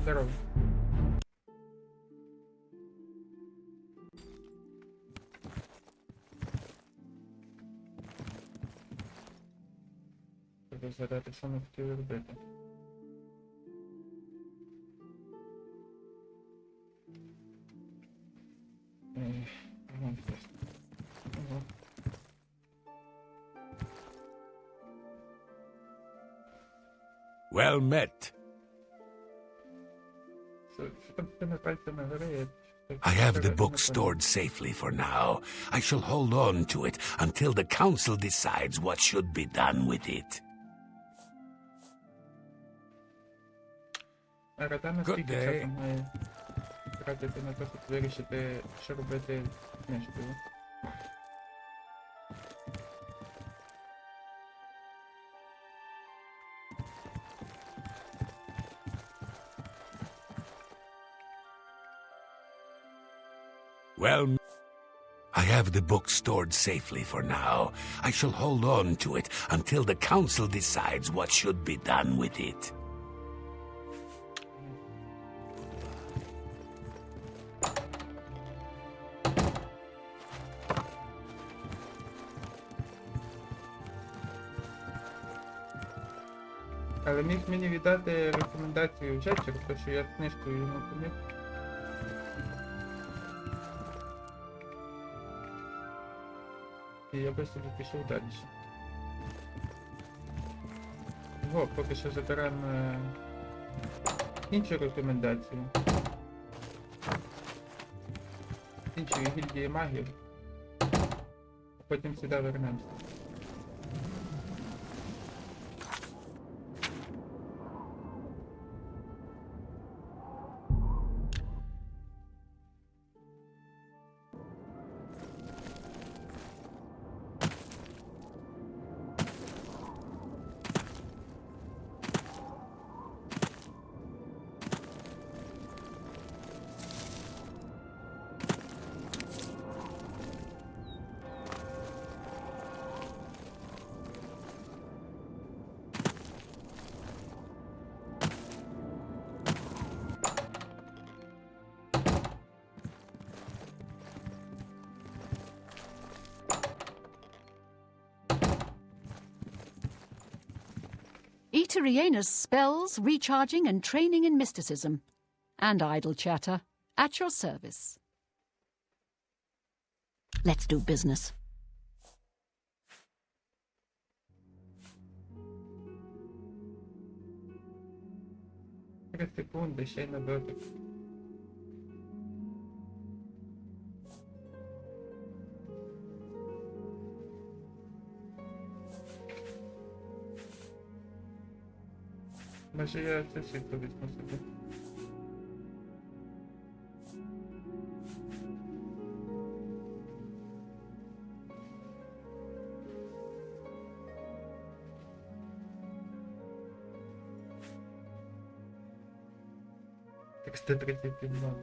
Здорово. Треба згадати, що ми хотіли робити. Вон хтось. Ого. Well met. Що там з тими пальцями грає? I have the book stored safely for now. I shall hold on to it until the council decides what should be done with it. А рада наскільки часу має тратити на те, щоб вирішити, що робити з книжкою? Well, I have the book stored safely for now. I shall hold on to it until the council decides what should be done with it. Але міг мені віддати рекомендацію вже через те, що я з книжкою йому поміг. І я би собі пішов далі. О, поки що заберемо іншу рекомендацію. З іншої гільдії магів. А потім сюди вернемося. Eteriana's spells, recharging and training in mysticism. And idle chatter. At your service. Let's do business. 3 секунди, ще й на дотик. Може я це світло візьму собі. Так 130 много.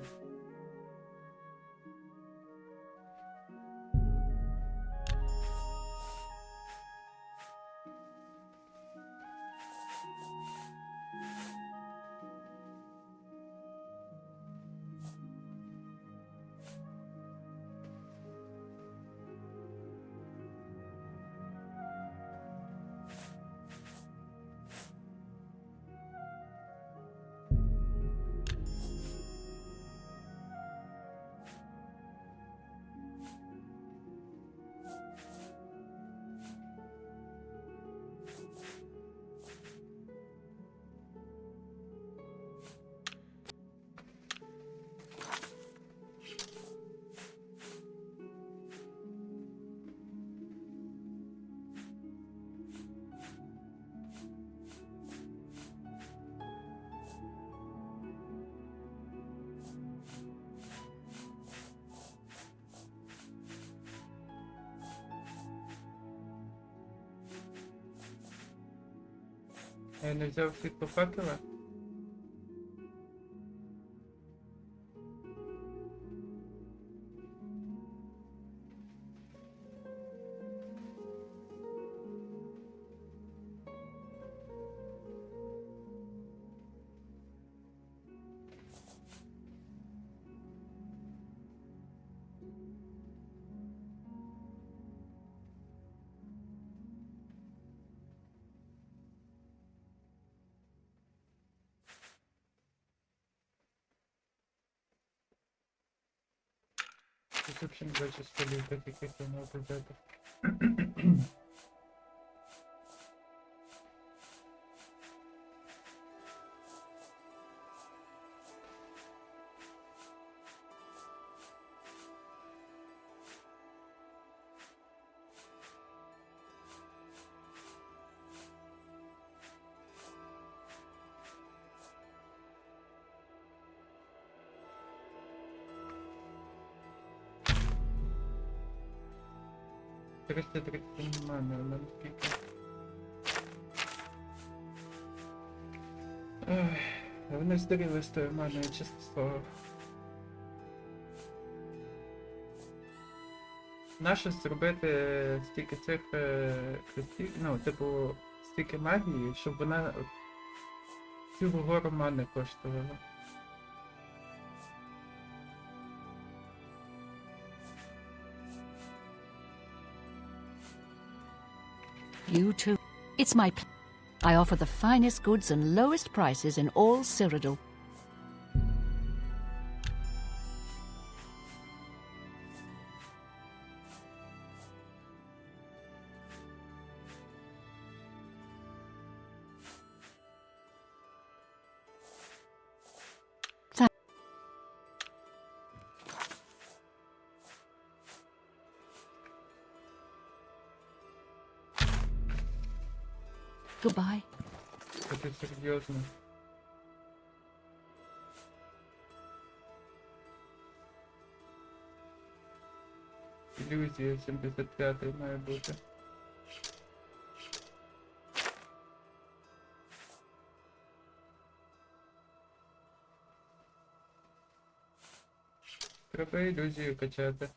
Я не взяв світло факела. взагалі не бачу столів, так яких я мав взяти. Триста 30 немає, у мене скільки. Вони здуріли з тою маною, чесне слово. Нащо зробити стільки цих хрестів, ну, типу, стільки магії, щоб вона цілу гору мани коштувала. You too. It's my I offer the finest goods and lowest prices in all Cyrodiil. Goodbye. Це серйозно. Ілюзія 75 має бути. Треба ілюзію качати.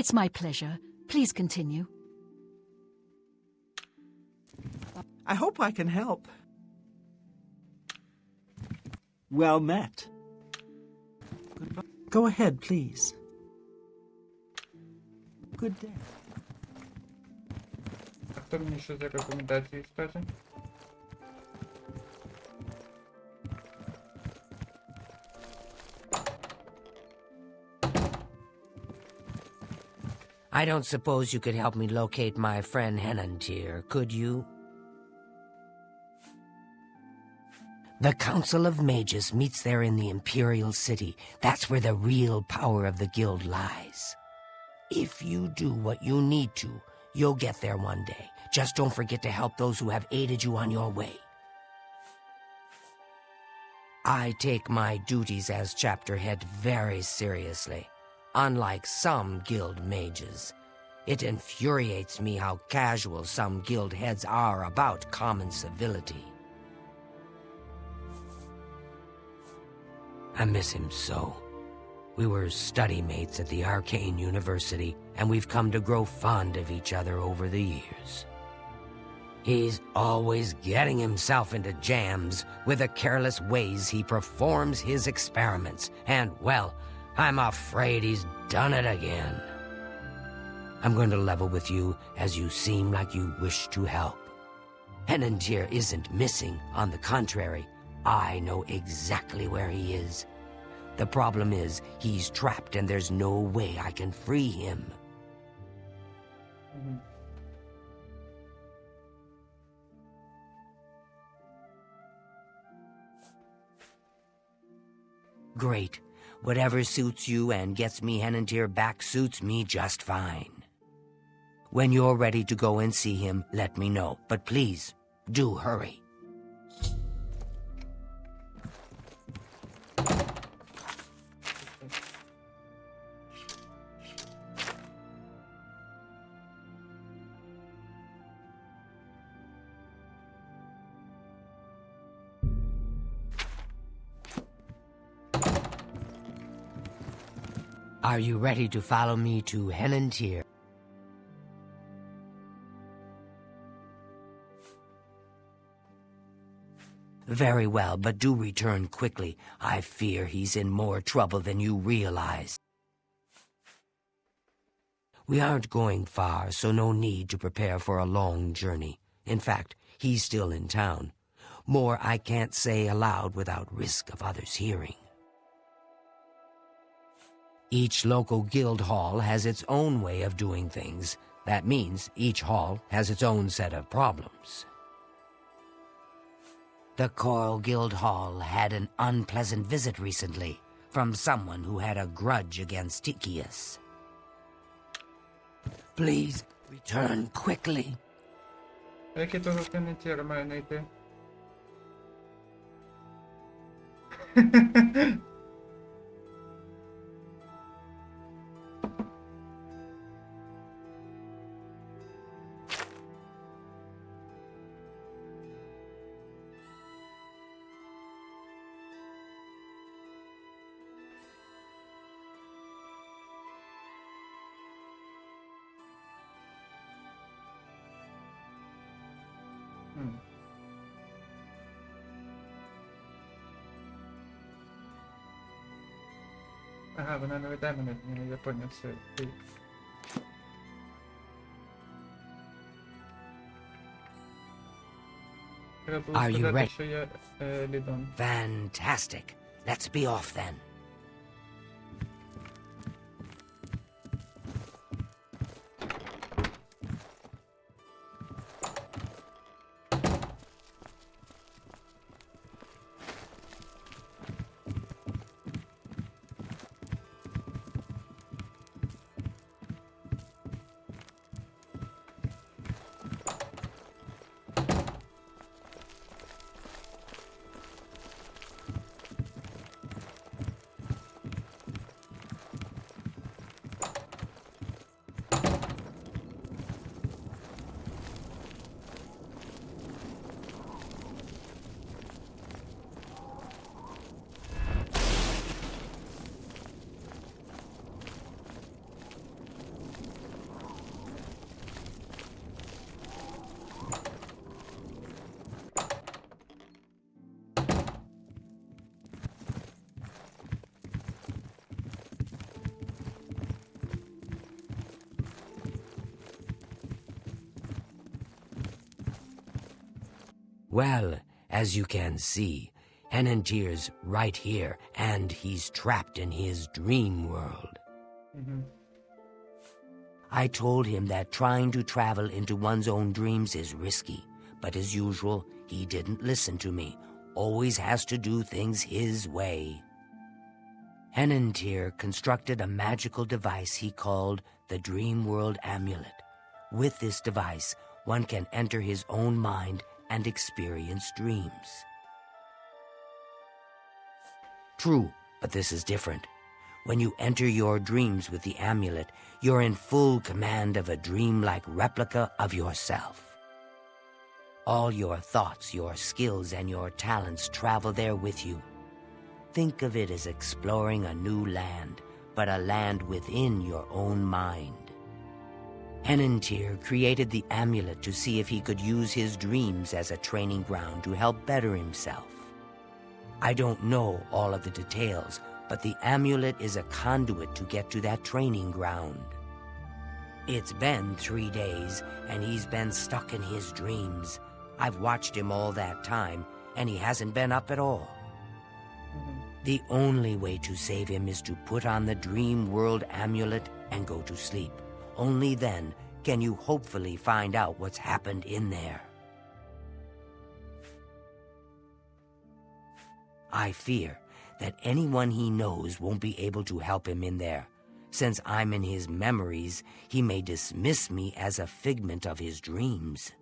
It's my pleasure. Please continue. I hope I can help. Well met. Goodbye. Go ahead, please. Good day. А хто мені що за рекомендації скаже? I don't suppose you could help me locate my friend Henantir, could you? The Council of Mages meets there in the Imperial City. That's where the real power of the guild lies. If you do what you need to, you'll get there one day. Just don't forget to help those who have aided you on your way. I take my duties as chapter head very seriously. Unlike some guild mages, it infuriates me how casual some guild heads are about common civility. I miss him so. We were study mates at the Arcane University, and we've come to grow fond of each other over the years. He's always getting himself into jams with the careless ways he performs his experiments, and, well, I'm afraid he's done it again. I'm going to level with you as you seem like you wish to help. Henantir isn't missing. On the contrary, I know exactly where he is. The problem is, he's trapped and there's no way I can free him. Great. Whatever suits you and gets me Henantir back suits me just fine. When you're ready to go and see him, let me know. But please, do hurry. Are you ready to follow me to Henantir? Very well, but do return quickly. I fear he's in more trouble than you realize. We aren't going far, so no need to prepare for a long journey. In fact, he's still in town. More I can't say aloud without risk of others hearing. Each local guild hall has its own way of doing things. That means each hall has its own set of problems. The Coral Guild Hall had an unpleasant visit recently from someone who had a grudge against Tychius. Please return quickly. А як я того канітєра маю знайти? Ага, вона не веде мене, я поняв все. Треба було Are you сказати, ready? що я лідом. Fantastic. Let's be off then. Well, as you can see, Henantier's right here, and he's trapped in his dream world. I told him that trying to travel into one's own dreams is risky, but as usual, he didn't listen to me. Always has to do things his way. Henantier constructed a magical device he called the Dream World Amulet. With this device, one can enter his own mind and experience dreams. True, but this is different. When you enter your dreams with the amulet, you're in full command of a dream-like replica of yourself. All your thoughts, your skills, and your talents travel there with you. Think of it as exploring a new land, but a land within your own mind. Henantier created the amulet to see if he could use his dreams as a training ground to help better himself. I don't know all of the details, but the amulet is a conduit to get to that training ground. It's been 3 days, and he's been stuck in his dreams. I've watched him all that time, and he hasn't been up at all. The only way to save him is to put on the Dream World Amulet and go to sleep. Only then can you hopefully find out what's happened in there. I fear that anyone he knows won't be able to help him in there. Since I'm in his memories, he may dismiss me as a figment of his dreams.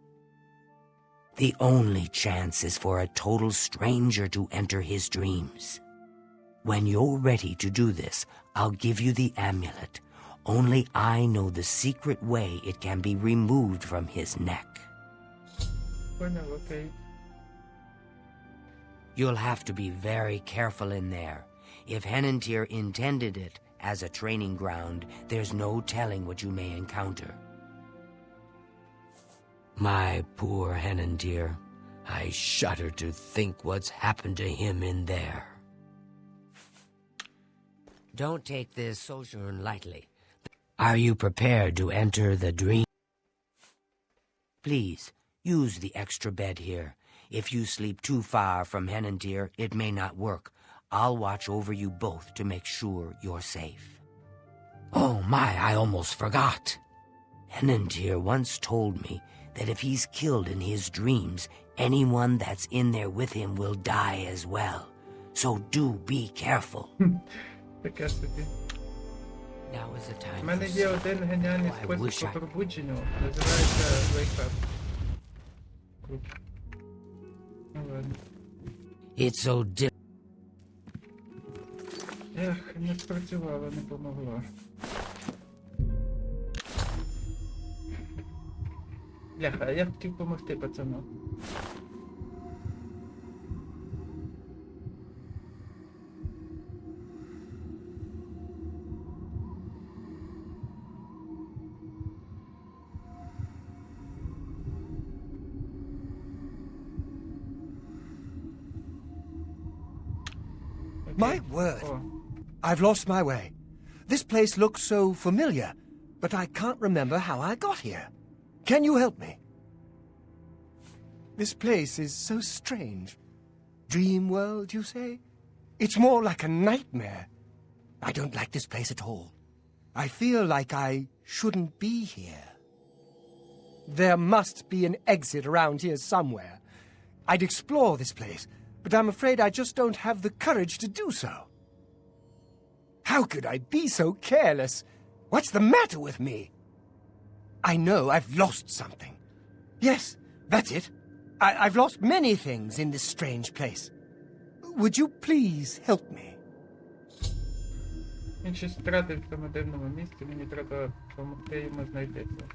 The only chance is for a total stranger to enter his dreams. When you're ready to do this, I'll give you the amulet. Only I know the secret way it can be removed from his neck. Понял, окей. You'll have to be very careful in there. If Henantier intended it as a training ground, there's no telling what you may encounter. My poor Henantier. I shudder to think what's happened to him in there. Don't take this sojourn lightly. Are you prepared to enter the dream? Please, use the extra bed here. If you sleep too far from Henantir, it may not work. I'll watch over you both to make sure you're safe. Oh my, I almost forgot. Henantir once told me that if he's killed in his dreams, anyone that's in there with him will die as well. So do be careful. Таке собі. Now is the time У мене for є sleep. один геніальний Oh, I wish спосіб I- по пробудженню, називається Wake Up. Ну ладно. It's so difficult. Ех, не спрацювало, не помогло. Бляха, а я хотів помогти пацану. My word, О, I've lost my way. This place looks so familiar, but I can't remember how I got here. Can you help me? This place is so strange. Dream world, you say? It's more like a nightmare. I don't like this place at all. I feel like I shouldn't be here. There must be an exit around here somewhere. I'd explore this place, but I'm afraid I just don't have the courage to do so. How could I be so careless? What's the matter with me? I know I've lost something. Yes, that's it. I've lost many things in this strange place. Would you please help me? він щось втратив в цьому дивному місці, мені треба допомогти йому знайти це.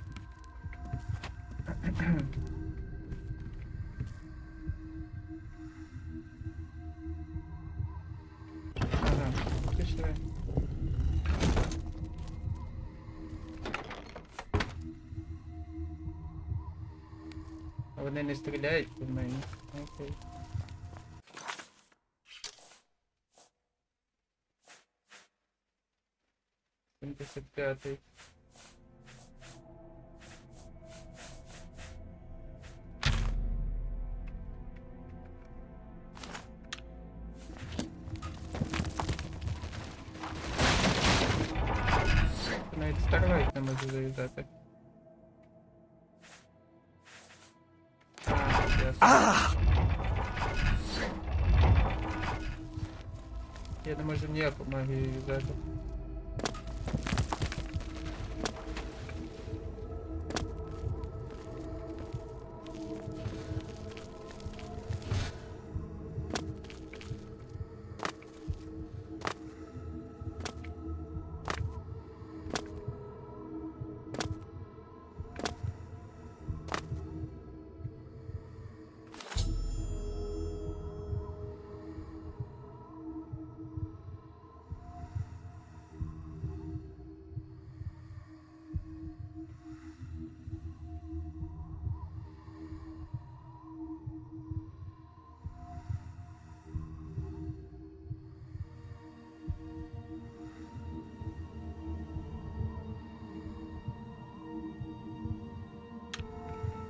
Ага, пішли. А вони не стріляють по мені. Окей. Сімдесят п'ятий. Навіть Starlight не можу зав'язати. Ясно. Ah! Я не можу ніяку магію юзати.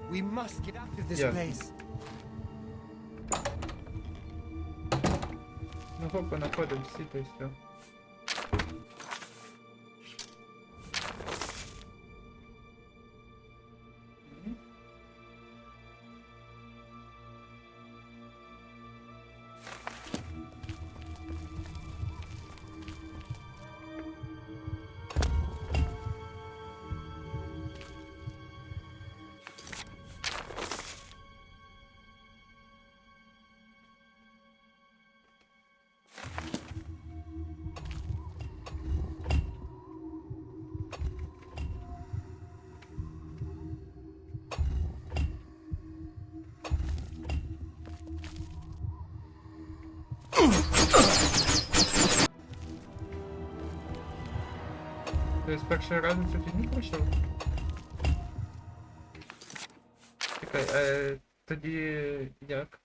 We must get out of this Yeah. place. Ну хоп, понаходимо всі, то й все. Ти з першого разу цю фігню пройшов? Чекай, тоді як?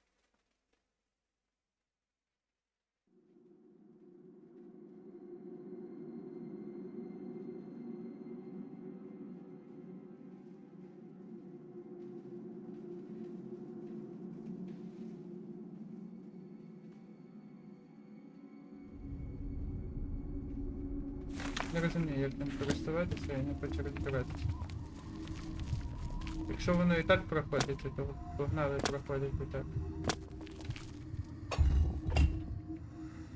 не розумію, як ним користуватися, і не хочу розбиратися. Якщо воно і так проходить, то погнали проходить і так.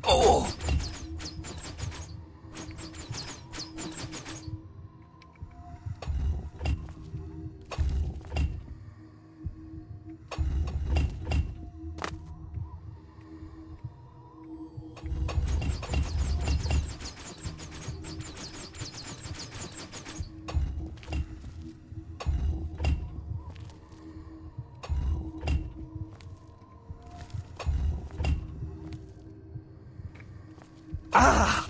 Oh! Ah!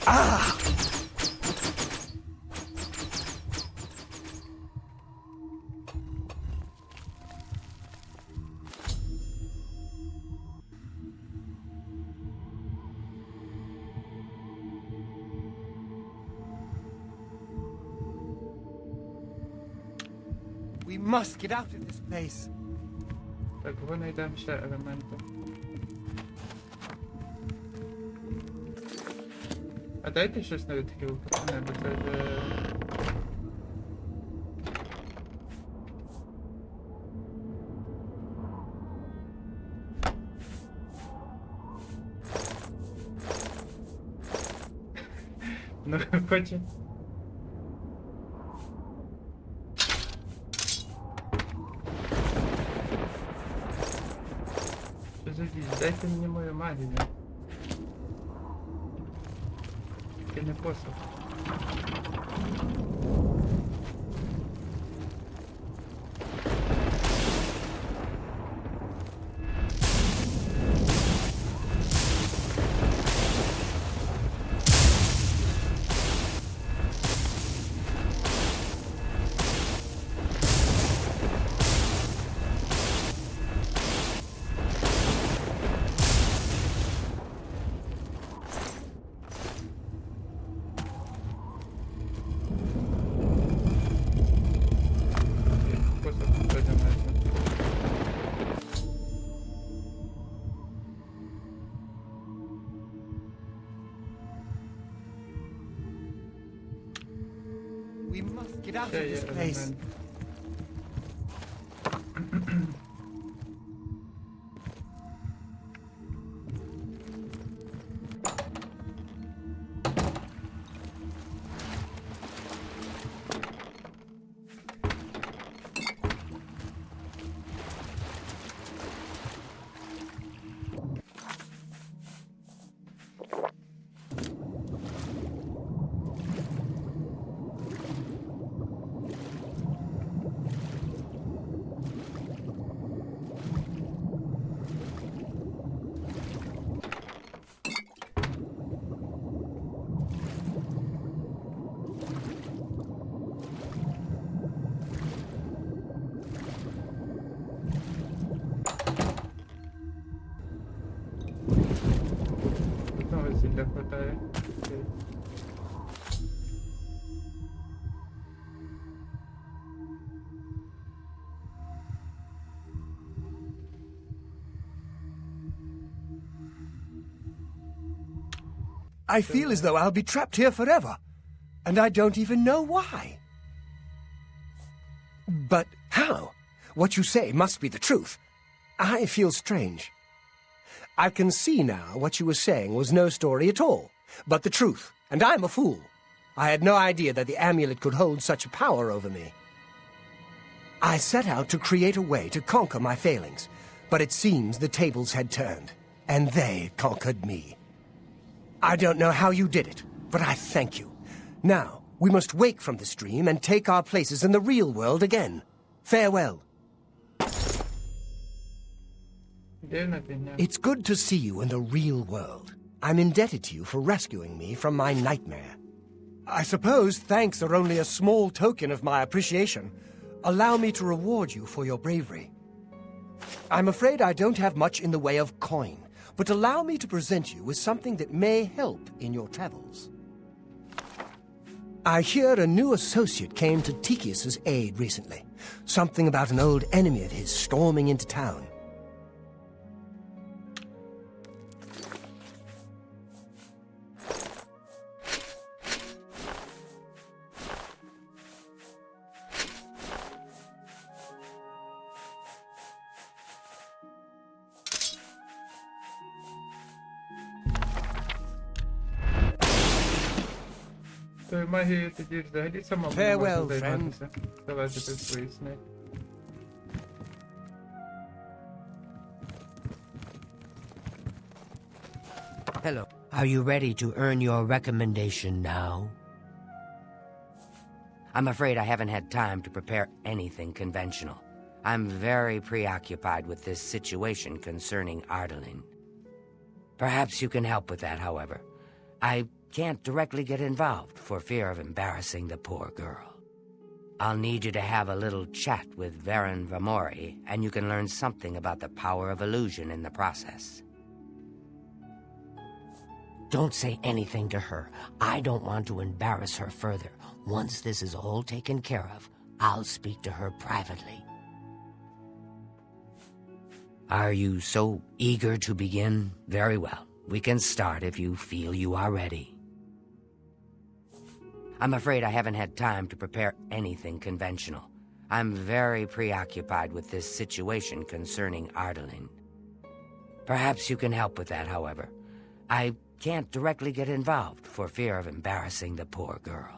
Ah! We must get out of this place. Так, знайдемо ще елементи. А дайте щось на відхил, пацани, бо це вже... Ну, хоче. Що за діч? Дайте мені мою магію. Тільки не посох. We must get out of Ще є this place. елемент. Одного зілля хватає. Окей. I feel as though I'll be trapped here forever, and I don't even know why. But how? What you say must be the truth. I feel strange. I can see now what you were saying was no story at all, but the truth, and I'm a fool. I had no idea that the amulet could hold such a power over me. I set out to create a way to conquer my failings, but it seems the tables had turned, and they conquered me. I don't know how you did it, but I thank you. Now, we must wake from the stream and take our places in the real world again. Farewell. Дивна фігня. It's good to see you in the real world. I'm indebted to you for rescuing me from my nightmare. I suppose thanks are only a small token of my appreciation. Allow me to reward you for your bravery. I'm afraid I don't have much in the way of coin, but allow me to present you with something that may help in your travels. I hear a new associate came to Tychius's aid recently. Something about an old enemy of his storming into town. То магія тоді взагалі сама не Farewell, може friend. займатися. Залазити в свої сни. Hello. Are you ready to earn your recommendation now? I'm afraid I haven't had time to prepare anything conventional. I'm very preoccupied with this situation concerning Ardaline. Perhaps you can help with that, however. I can't directly get involved for fear of embarrassing the poor girl. I'll need you to have a little chat with Varen Vamori, and you can learn something about the power of illusion in the process. Don't say anything to her. I don't want to embarrass her further. Once this is all taken care of, I'll speak to her privately. Are you so eager to begin? Very well. We can start if you feel you are ready. I'm afraid I haven't had time to prepare anything conventional. I'm very preoccupied with this situation concerning Ardaline. Perhaps you can help with that, however. I can't directly get involved for fear of embarrassing the poor girl.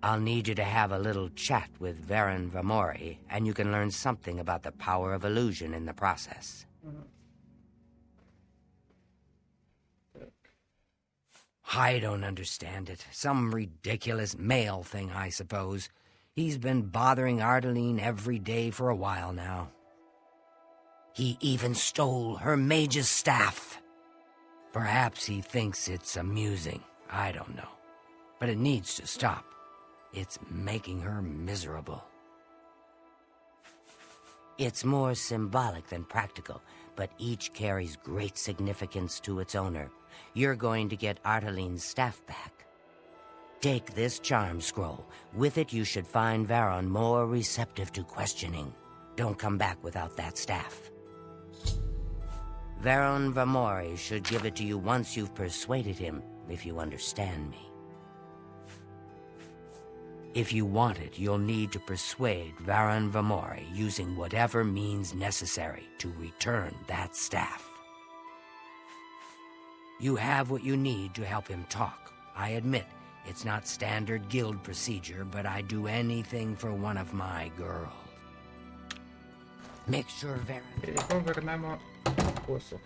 I'll need you to have a little chat with Varen Vamori, and you can learn something about the power of illusion in the process. I don't understand it. Some ridiculous male thing, I suppose. He's been bothering Ardaline every day for a while now. He even stole her mage's staff. Perhaps he thinks it's amusing. I don't know. But it needs to stop. It's making her miserable. It's more symbolic than practical, but each carries great significance to its owner. You're going to get Ardaline's staff back. Take this charm scroll. With it, you should find Varon more receptive to questioning. Don't come back without that staff. Varon Vamori should give it to you once you've persuaded him, if you understand me. If you want it, you'll need to persuade Varon Vamori using whatever means necessary to return that staff. You have what you need to help him talk. I admit, it's not standard guild procedure, but I'd do anything for one of my girls. Make sure Varon... Його вернемо посух.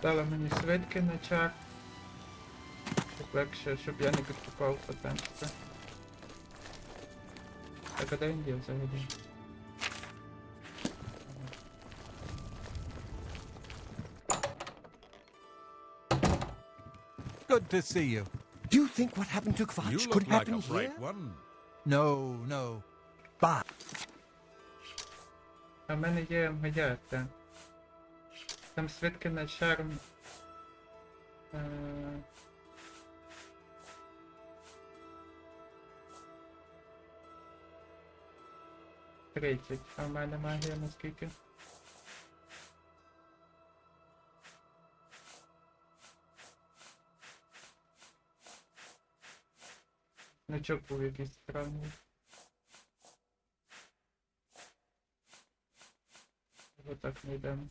Дала мені свитки на чар. Щоб легше, щоб я не підкупав потенцію. Так, а де він є взагалі? Good to see you. Do you think what happened to You Kvatch look could like happen a here? bright one. No, no. But А в мене є моя, так. Там свитки на чарм. 30, а в мене магія наскільки? Значок був якийсь странний. Його так не йдемо.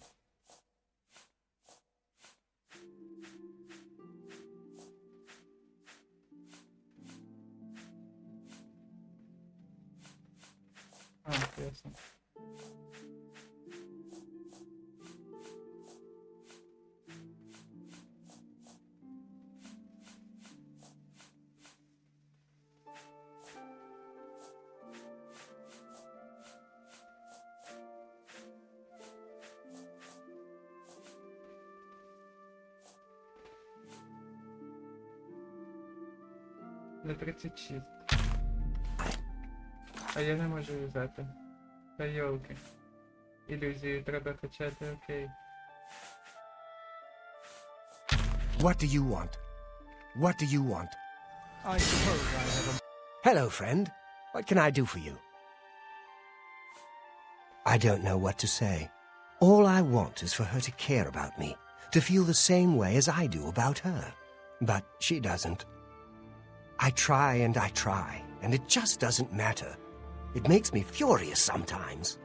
А, ясно. На 36. А я не можу взяти. Та йолки. Ілюзію треба качати, окей. What do you want? What do you want? I suppose I have a... Hello, friend. What can I do for you? I don't know what to say. All I want is for her to care about me, to feel the same way as I do about her. But she doesn't. I try, and it just doesn't matter. It makes me furious sometimes.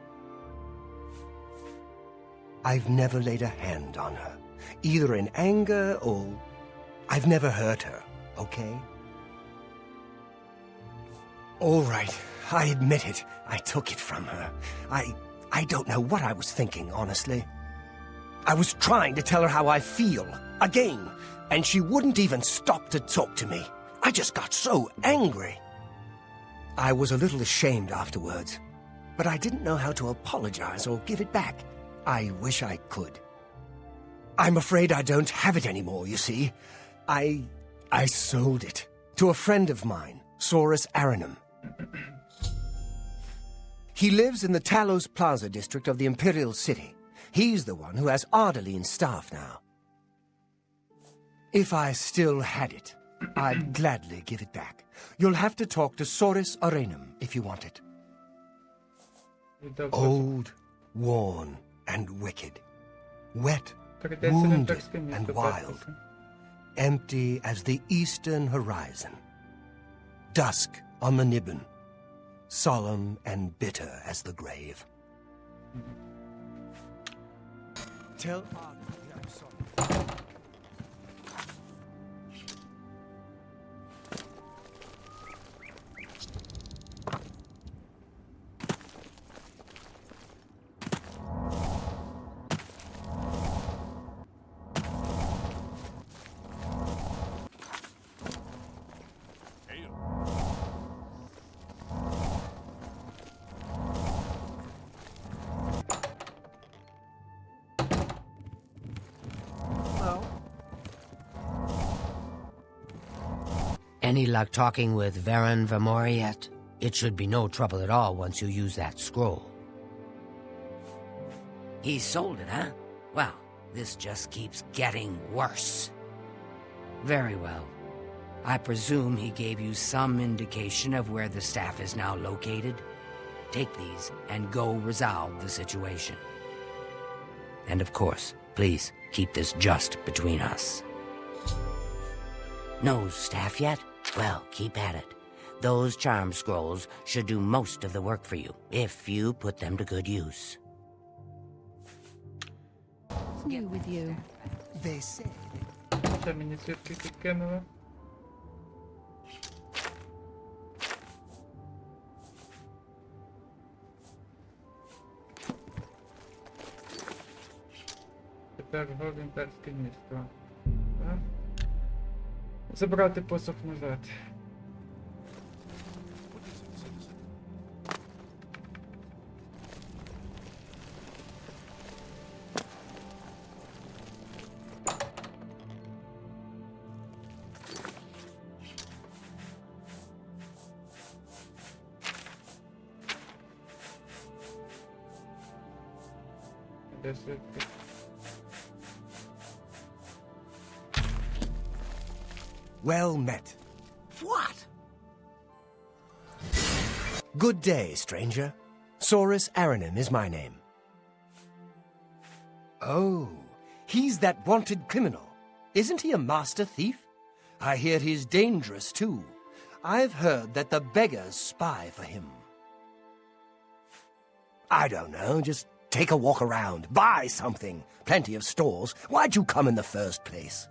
I've never laid a hand on her, either in anger or... I've never hurt her, okay? All right, I admit it. I took it from her. I don't know what I was thinking, honestly. I was trying to tell her how I feel, again, and she wouldn't even stop to talk to me. I just got so angry. I was a little ashamed afterwards, but I didn't know how to apologize or give it back. I wish I could. I'm afraid I don't have it anymore, you see. I sold it to a friend of mine, Saurus Aranum. He lives in the Talos Plaza district of the Imperial City. He's the one who has Ardalene's staff now. If I still had it, I'd gladly give it back. You'll have to talk to Saurus Aranum if you want it. Old, worn, and wicked. Wet, wounded, and wild. Empty as the eastern horizon. Dusk on the Nibbin. Solemn and bitter as the grave. Tell Ardalene I'm sorry. Any luck talking with Varen Vamori yet? It should be no trouble at all once you use that scroll. He sold it, huh? Well, this just keeps getting worse. Very well. I presume he gave you some indication of where the staff is now located? Take these and go resolve the situation. And of course, please keep this just between us. No staff yet? Well, keep at it. Those charm scrolls should do most of the work for you, if you put them to good use. What's new with you? They say... Ще мені свідки підкинули. Тепер гол імперське місто. Так. Забрати посох назад. Де свідки? Well met. What? Good day, stranger. Saurus Aranum is my name. Oh, he's that wanted criminal. Isn't he a master thief? I hear he's dangerous, too. I've heard that the beggars spy for him. I don't know, just take a walk around, buy something. Plenty of stores. Why'd you come in the first place?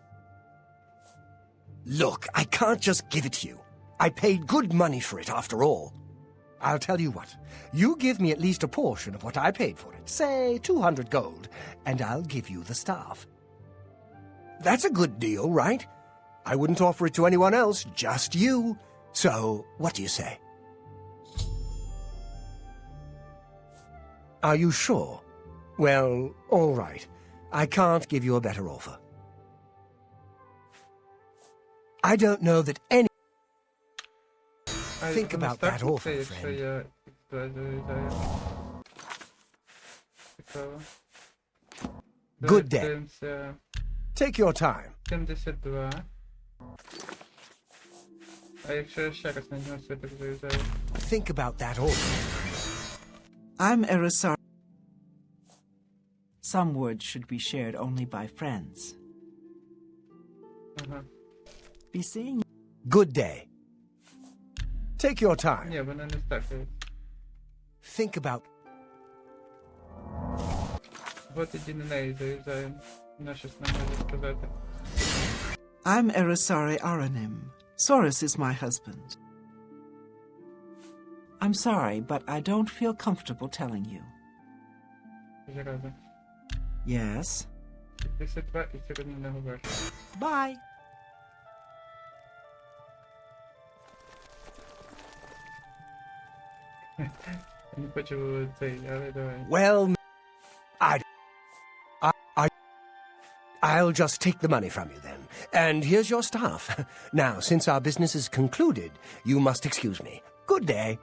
Look, I can't just give it to you. I paid good money for it, after all. I'll tell you what. You give me at least a portion of what I paid for it, say 200 gold, and I'll give you the staff. That's a good deal, right? I wouldn't offer it to anyone else, just you. So, what do you say? Are you sure? Well, all right. I can't give you a better offer. I don't know that any... Think about that offer, якщо friend. я заїжджаю. Цікаво. Good day. Дивимося. Take your time. 72. А якщо я ще раз на нього все-так заїжджаю? Think about that offer. I'm Erisar. Some words should be shared only by friends. Ага. Be seeing Good day. Take your time. Ні, вона не стакає. Think about... От тоді на неї заїжджаємо. Вона щось нам може сказати. I'm Erisari Aranim. Saurus is my husband. I'm sorry, but I don't feel comfortable telling you. Вже разом. Yes? 52 і все одно не говорю. Bye. Я не хочу цей, але давай. Well, I'll just take the money from you then. And here's your staff. Now, since our business is concluded, you must excuse me. Good day.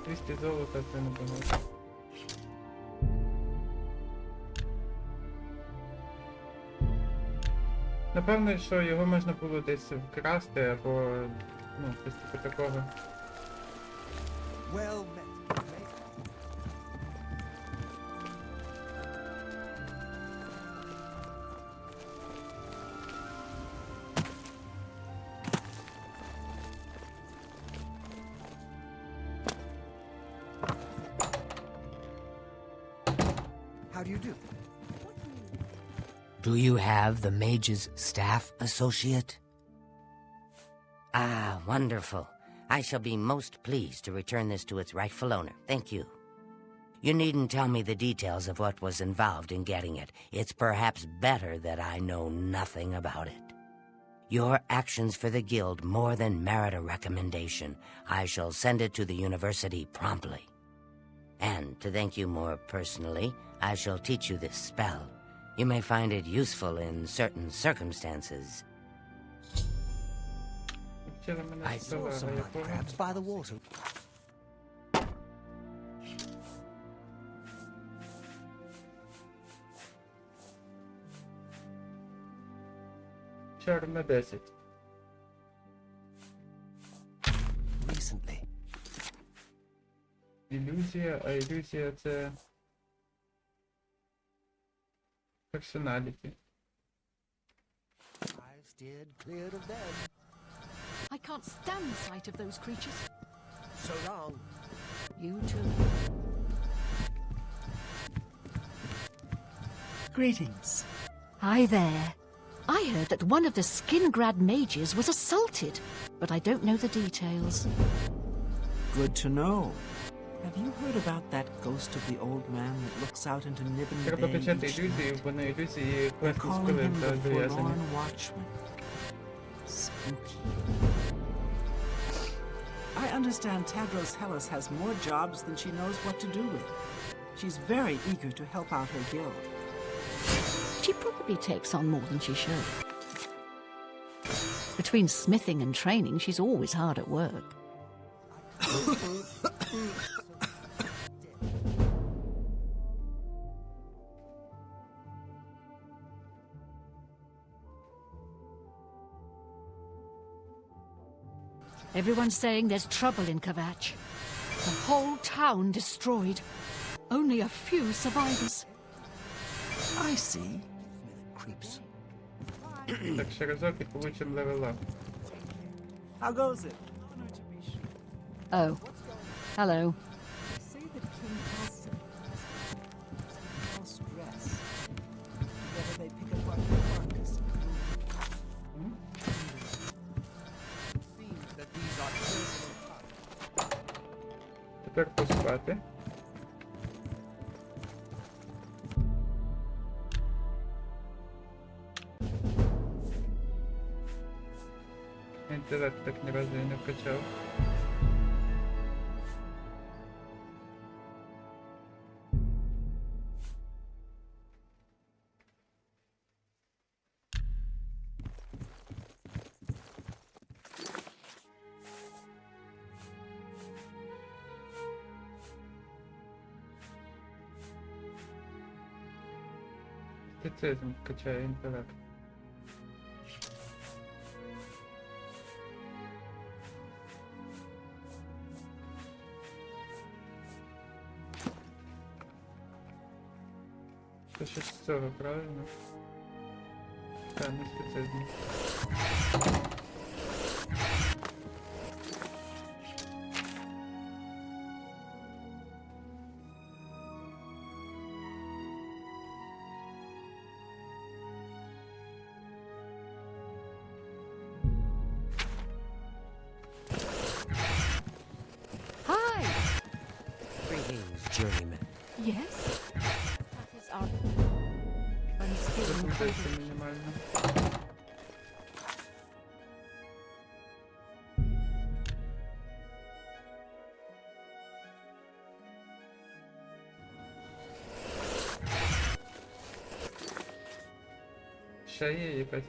$200 золота це не багато. Напевно, що його можна було десь вкрасти або ну, щось типу такого. Well met. How do you do? Do you have the mage's staff associate? Ah, wonderful. I shall be most pleased to return this to its rightful owner. Thank you. You needn't tell me the details of what was involved in getting it. It's perhaps better that I know nothing about it. Your actions for the guild more than merit a recommendation. I shall send it to the university promptly. And to thank you more personally, I shall teach you this spell. You may find it useful in certain circumstances. Вчора мене I saw сказали, some я mud помню. crabs by the water. Вчора на 10. Recently. Ілюзія, а ілюзія це персоналіті. I steered clear of them. I can't stand the sight of those creatures. So long. You too. Greetings. Hi there. I heard that one of the Skingrad mages was assaulted, but I don't know the details. Good to know. Have you heard about that ghost of the old man that looks out into Nibbin Треба Bay качати each ілюзії, night? бо на ілюзії They're квести з calling коли him the зав'язані. Forlorn Watchman. Spooky. I understand Tadros Hellas has more jobs than she knows what to do with. She's very eager to help out her guild. She probably takes on more than she should. Between smithing and training, she's always hard at work. Everyone's saying there's trouble in Kavach. The whole town destroyed. Only a few survivors. I see. Creeps. Так, ще разок і получимо левела. How goes it? Oh. Hello. Say that King Halsin house dress. Whether they pick apart the carcass. Seems that these are personal touch. Тепер поспати. Інтелект так ні разу і не вкачав. Містицизм качає інтелект. Це щось з цього, правильно? Так, містицизм. Hi! Greetings, journeyman. Yes? That is our unskilled Рекомендація мінімальна. Ще є якась...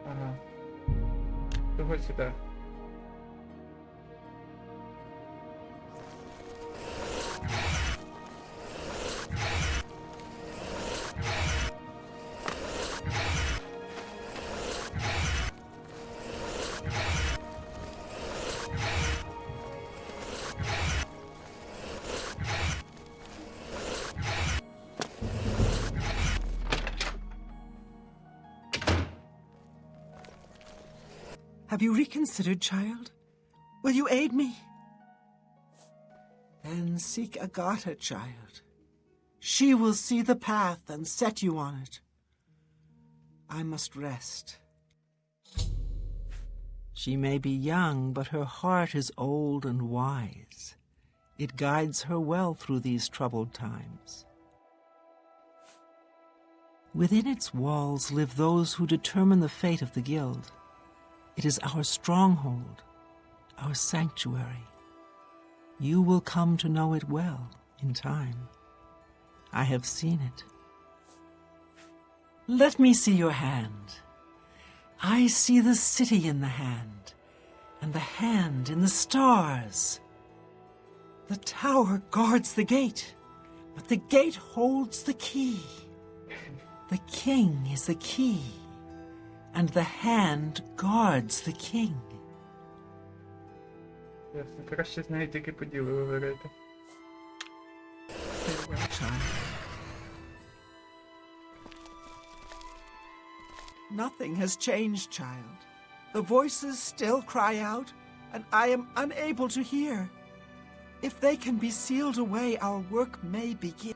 Ага. Того сюди. Have you reconsidered, child? Will you aid me? Then seek Agatha, child. She will see the path and set you on it. I must rest. She may be young, but her heart is old and wise. It guides her well through these troubled times. Within its walls live those who determine the fate of the guild. It is our stronghold, our sanctuary. You will come to know it well in time. I have seen it. Let me see your hand. I see the city in the hand, and the hand in the stars. The tower guards the gate, but the gate holds the key. The king is the key, and the hand guards the king. Ясно, краще з нею тільки по ділу говорити. Farewell, child. Nothing has changed, child. The voices still cry out, and I am unable to hear. If they can be sealed away, our work may begin.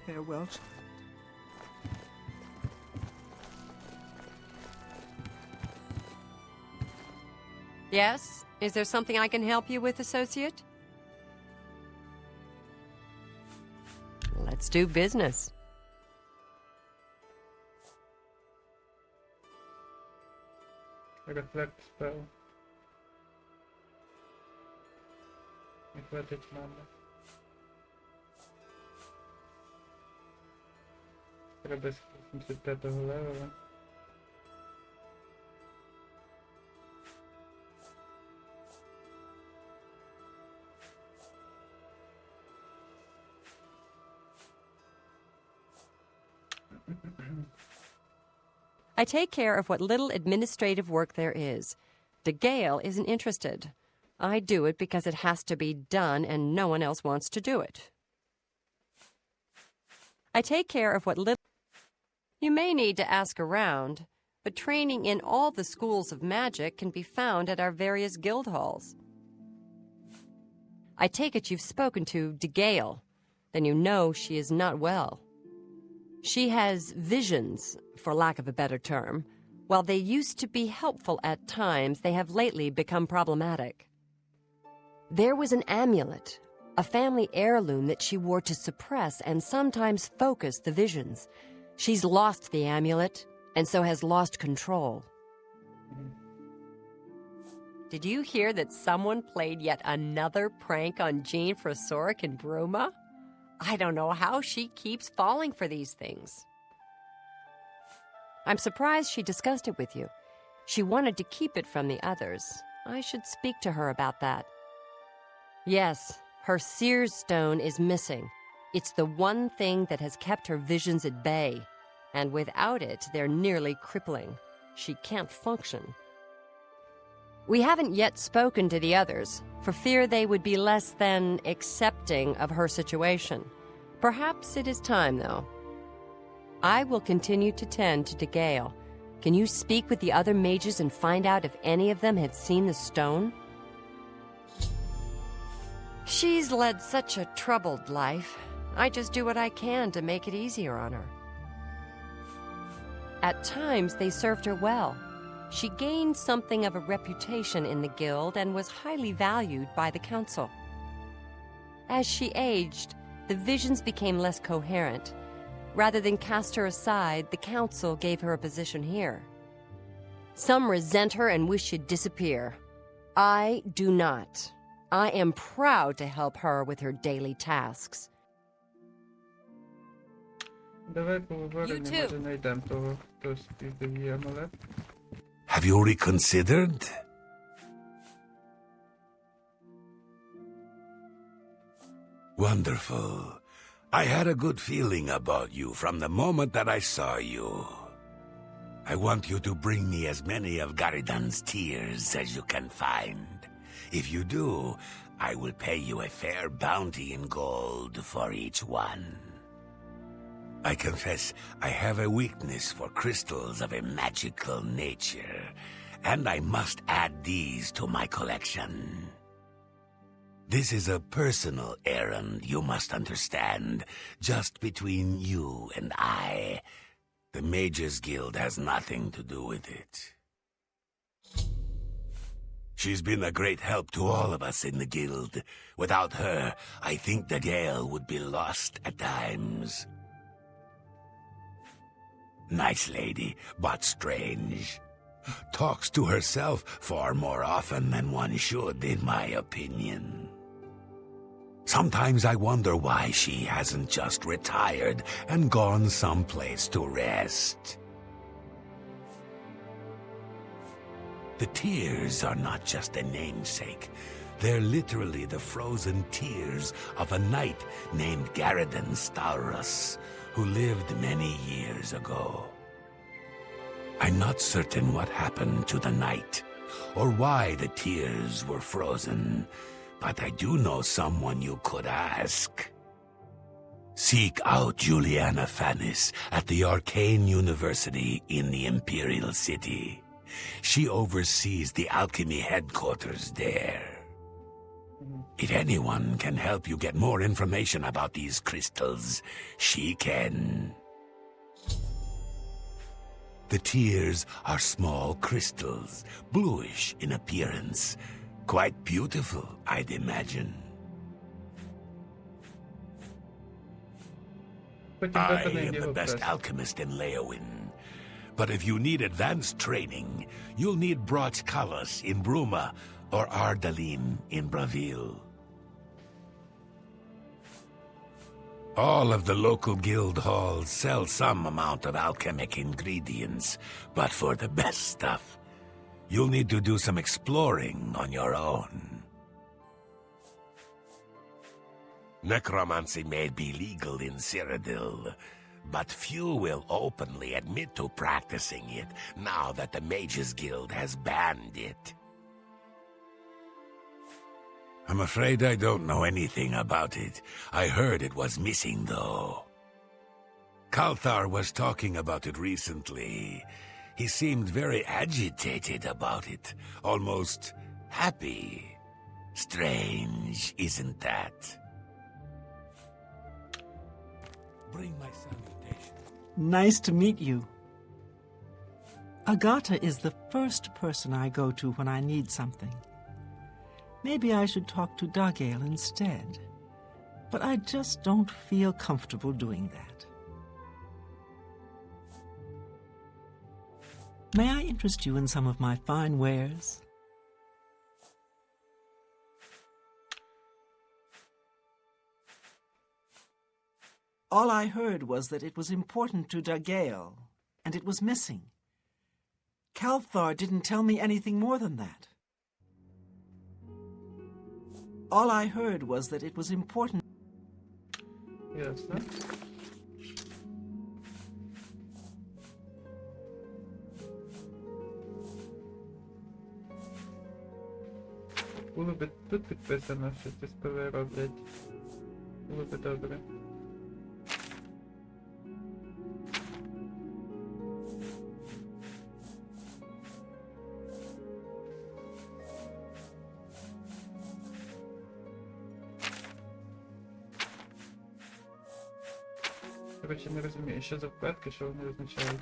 Farewell, child. Yes? Is there something I can help you with, associate? Let's do business. Рефлект спел. Не хватить мами. Треба з 75-го левела. I take care of what little administrative work there is. De Gale isn't interested. I do it because it has to be done and no one else wants to do it. I take care of what little... You may need to ask around, but training in all the schools of magic can be found at our various guild halls. I take it you've spoken to De Gale. Then you know she is not well. She has visions, for lack of a better term. While they used to be helpful at times, they have lately become problematic. There was an amulet, a family heirloom that she wore to suppress and sometimes focus the visions. She's lost the amulet, and so has lost control. Did you hear that someone played yet another prank on Jean Frosoric and Bruma? I don't know how she keeps falling for these things. I'm surprised she discussed it with you. She wanted to keep it from the others. I should speak to her about that. Yes, Her Seer's Stone is missing. It's the one thing that has kept her visions at bay. And without it, they're nearly crippling. She can't function. We haven't yet spoken to the others, for fear they would be less than accepting of her situation. Perhaps it is time, though. I will continue to tend to DeGale. Can you speak with the other mages and find out if any of them have seen the stone? She's led such a troubled life. I just do what I can to make it easier on her. At times, they served her well. She gained something of a reputation in the guild and was highly valued by the council. As she aged, the visions became less coherent. Rather than cast her aside, the council gave her a position here. Some resent her and wish she'd disappear. I do not. I am proud to help her with her daily tasks. Давай поговоримо, You too. може знайдемо того, хто спіздив її амулет. Have you reconsidered? Wonderful. I had a good feeling about you from the moment that I saw you. I want you to bring me as many of Garidan's tears as you can find. If you do, I will pay you a fair bounty in gold for each one. I confess I have a weakness for crystals of a magical nature, and I must add these to my collection. This is a personal errand, you must understand, just between you and I. The Mages Guild has nothing to do with it. She's been a great help to all of us in the guild. Without her, I think the Gale would be lost at times. Nice lady, but strange. Talks to herself far more often than one should, in my opinion. Sometimes I wonder why she hasn't just retired and gone someplace to rest. The tears are not just a namesake. They're literally the frozen tears of a knight named Garidan Staurus, who lived many years ago. I'm not certain what happened to the knight, or why the tears were frozen, but I do know someone you could ask. Seek out Juliana Fannis at the Arcane University in the Imperial City. She oversees the alchemy headquarters there. If anyone can help you get more information about these crystals, she can. The tears are small crystals, bluish in appearance. Quite beautiful, I'd imagine. I am the best alchemist in Leowin. But if you need advanced training, you'll need Broch Kalas in Bruma or Ardalim in Bravil. All of the local guild halls sell some amount of alchemic ingredients, but for the best stuff, you'll need to do some exploring on your own. Necromancy may be legal in Cyrodiil, but few will openly admit to practicing it now that the Mages Guild has banned it. I'm afraid I don't know anything about it. I heard it was missing, though. Kalthar was talking about it recently. He seemed very agitated about it, almost happy. Strange, isn't that? Bring my salutation. Nice to meet you. Agata is the first person I go to when I need something. Maybe I should talk to Dagale instead. But I just don't feel comfortable doing that. May I interest you in some of my fine wares? All I heard was that it was important to Dagale, and it was missing. Kalthar didn't tell me anything more than that. All I heard was that it was important. Ясно. Було би тут підписано, що ці спиви роблять. Було би добре. Коротше, не розумію, що за вкладки, що вони означають.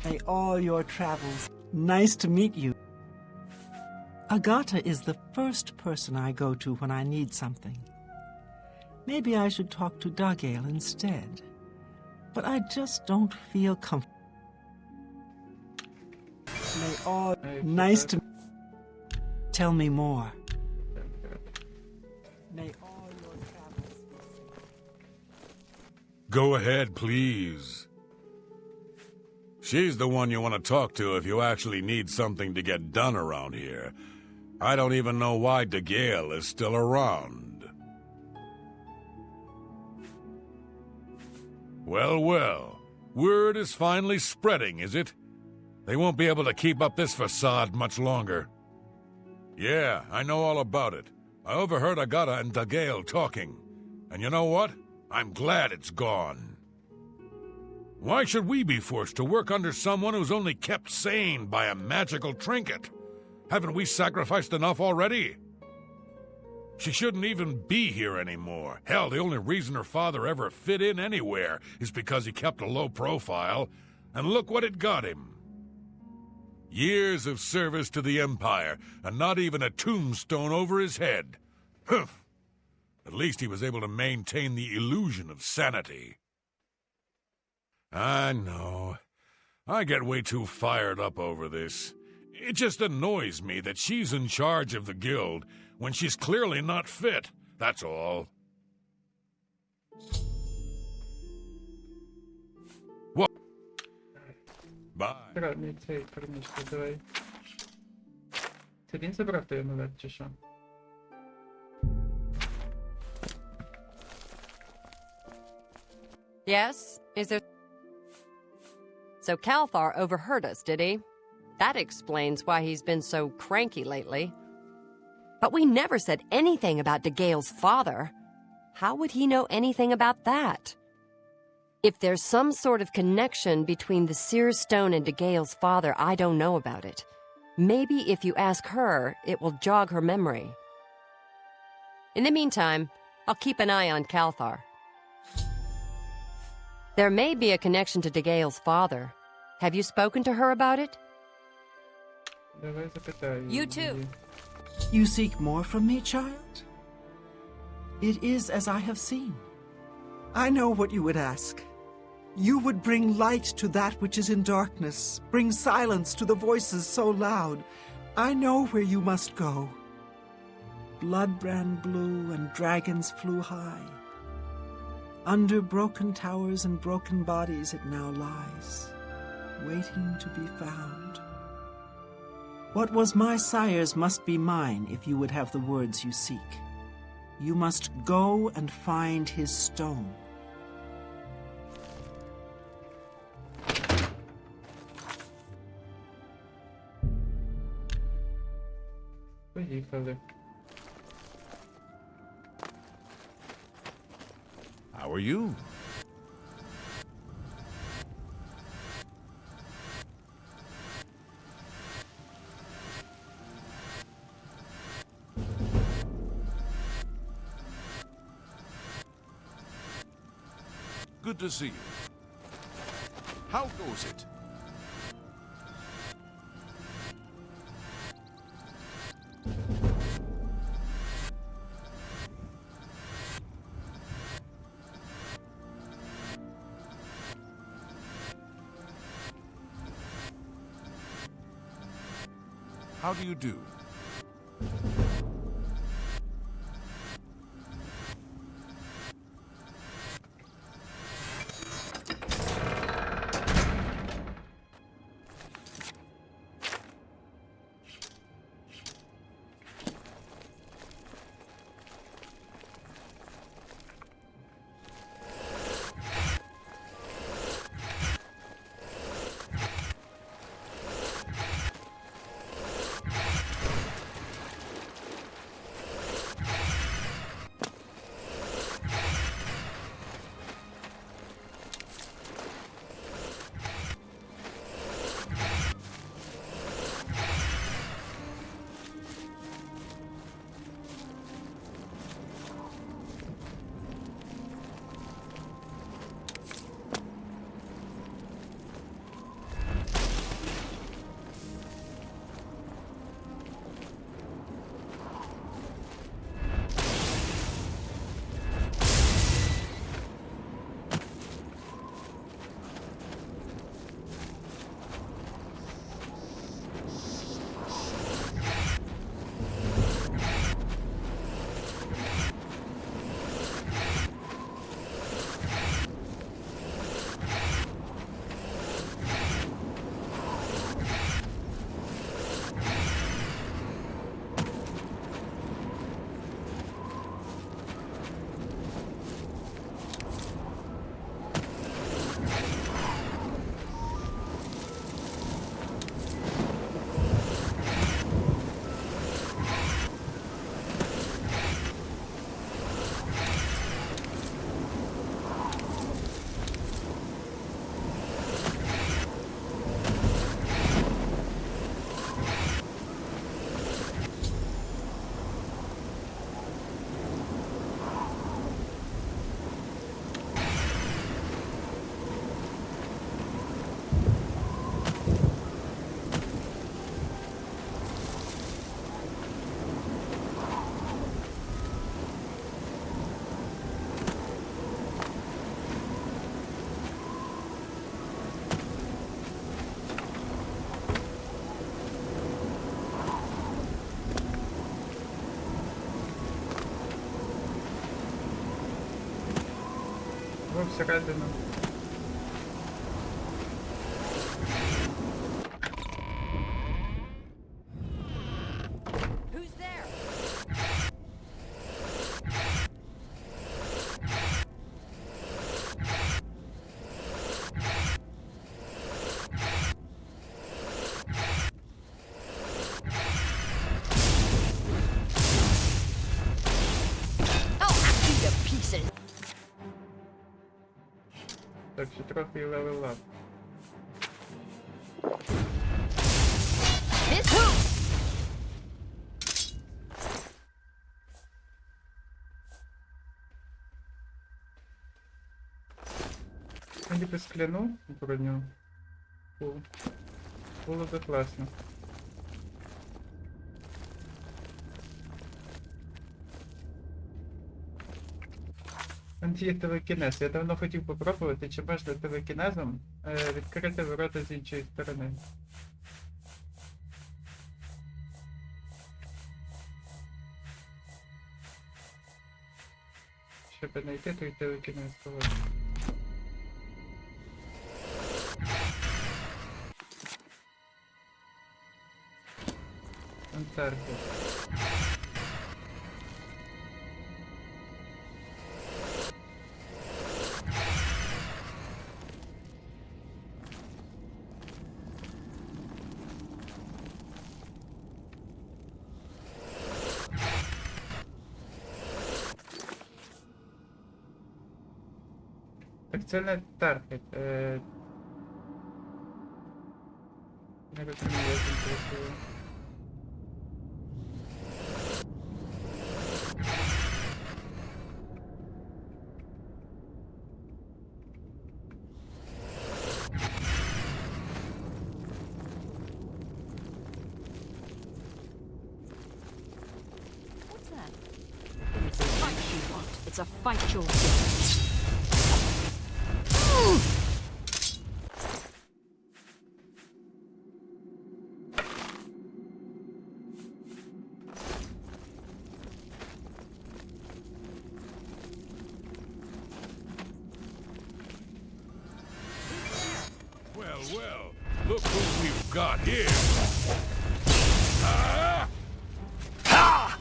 May all your travels. Nice to meet you. Agata is the first person I go to when I need something. Maybe I should talk to Dagale instead. But I just don't feel comfortable. May all... Nice to... Tell me more. May all your travels be safe. Go ahead, please. She's the one you want to talk to if you actually need something to get done around here. I don't even know why DeGale is still around. Well, well. Word is finally spreading, is it? They won't be able to keep up this facade much longer. Yeah, I know all about it. I overheard Agata and DeGale talking. And you know what? I'm glad it's gone. Why should we be forced to work under someone who's only kept sane by a magical trinket? Haven't we sacrificed enough already? She shouldn't even be here anymore. Hell, the only reason her father ever fit in anywhere is because he kept a low profile, and look what it got him. Years of service to the Empire, and not even a tombstone over his head. Humph! At least he was able to maintain the illusion of sanity. I know. I get way too fired up over this. It just annoys me that she's in charge of the guild when she's clearly not fit, that's all. What? Bye. Правильний цей перемішка, давай. Це він забрав той амулет, чи що? Yes? Is there... So Calthar overheard us, did he? That explains why he's been so cranky lately. But we never said anything about DeGale's father. How would he know anything about that? If there's some sort of connection between the Seer Stone and DeGale's father, I don't know about it. Maybe if you ask her, it will jog her memory. In the meantime, I'll keep an eye on Calthar. There may be a connection to DeGale's father. Have you spoken to her about it? Давай запитаю. You too. You seek more from me, child? It is as I have seen. I know what you would ask. You would bring light to that which is in darkness, bring silence to the voices so loud. I know where you must go. Blood ran blue and dragons flew high. Under broken towers and broken bodies it now lies, waiting to be found. What was my sire's must be mine if you would have the words you seek. You must go and find his stone. Поїхали. How are you? Good to see you. How goes it? How do you do? Йдемо всередину. Who's there? I'll hack you to pieces. Так, ще трохи і левел ап. This who? Ну, ніби скляну броню. Було би класно. Є телекінез. Я давно хотів попробувати, чи можна телекінезом відкрити ворота з іншої сторони. Щоб знайти той телекінез. Антарктика. Так це не таргет. Не розумію, як він працює. What's that? It's a fight you want. It's a fight you'll get. Well, well, look who we've got here. Ah! Ha!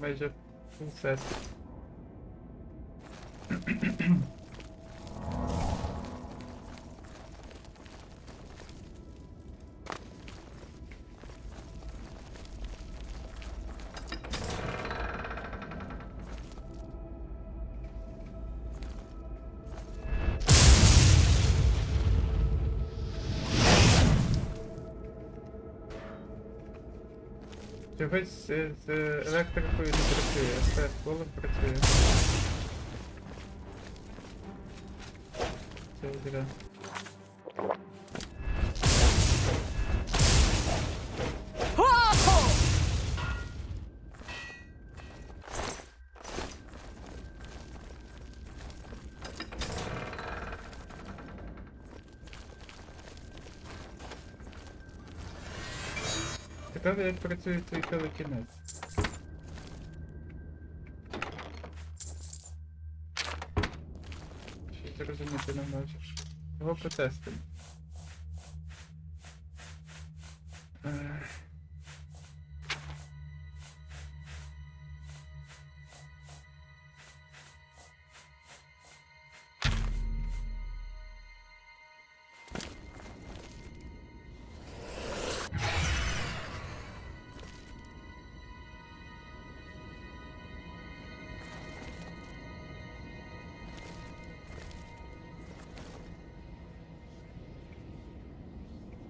Майже все. Чогось з електрикою не працює, все з полем працює. Це зря. Цікаво, як працює цей телекінез. Щось зрозуміти не можу. Його потестимо.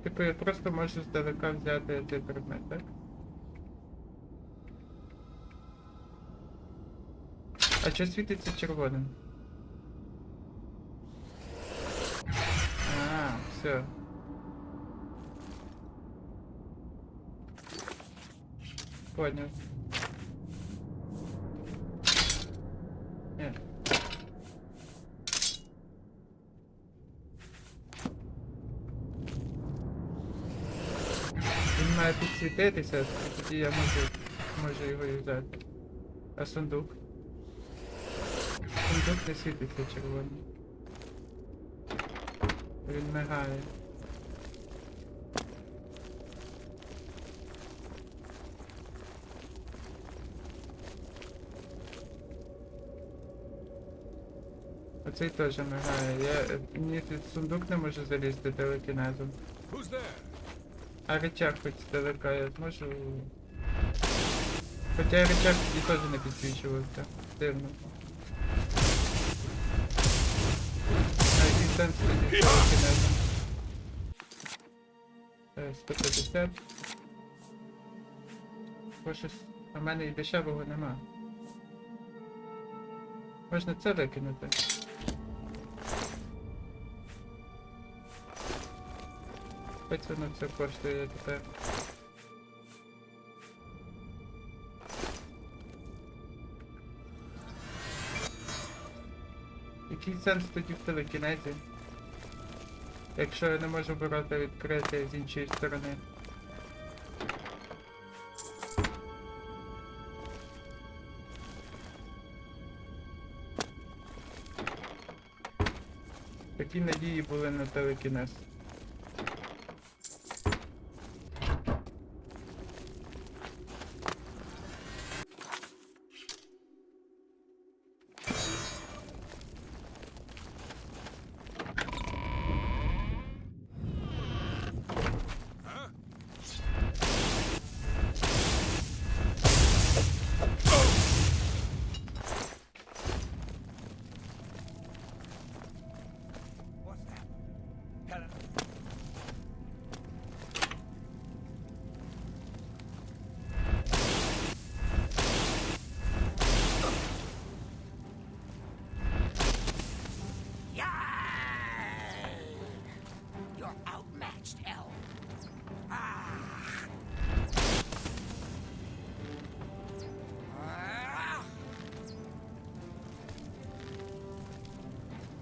Типу я просто можу здалека взяти цей предмет, так? А що світиться червоним? Все. Понял. Ні. Він має підсвітитися, тоді я можу його і взяти. А сундук? Сундук не світиться червоний. Він мигає. Оцей теж мигає. Ні, тут сундук не можу залізти телекінезом. А речах хоч здалека я зможу. Хоча речах тоді теж не підсвічувався. Дивно. А який сенс тоді з телекінезом? 150. Бо щось. А в мене і дешевого нема. Можна це викинути. Хоч воно все коштує тепер. Який сенс тоді в телекінезі? Якщо я не можу ворота відкрити з іншої сторони. Такі надії були на телекінез.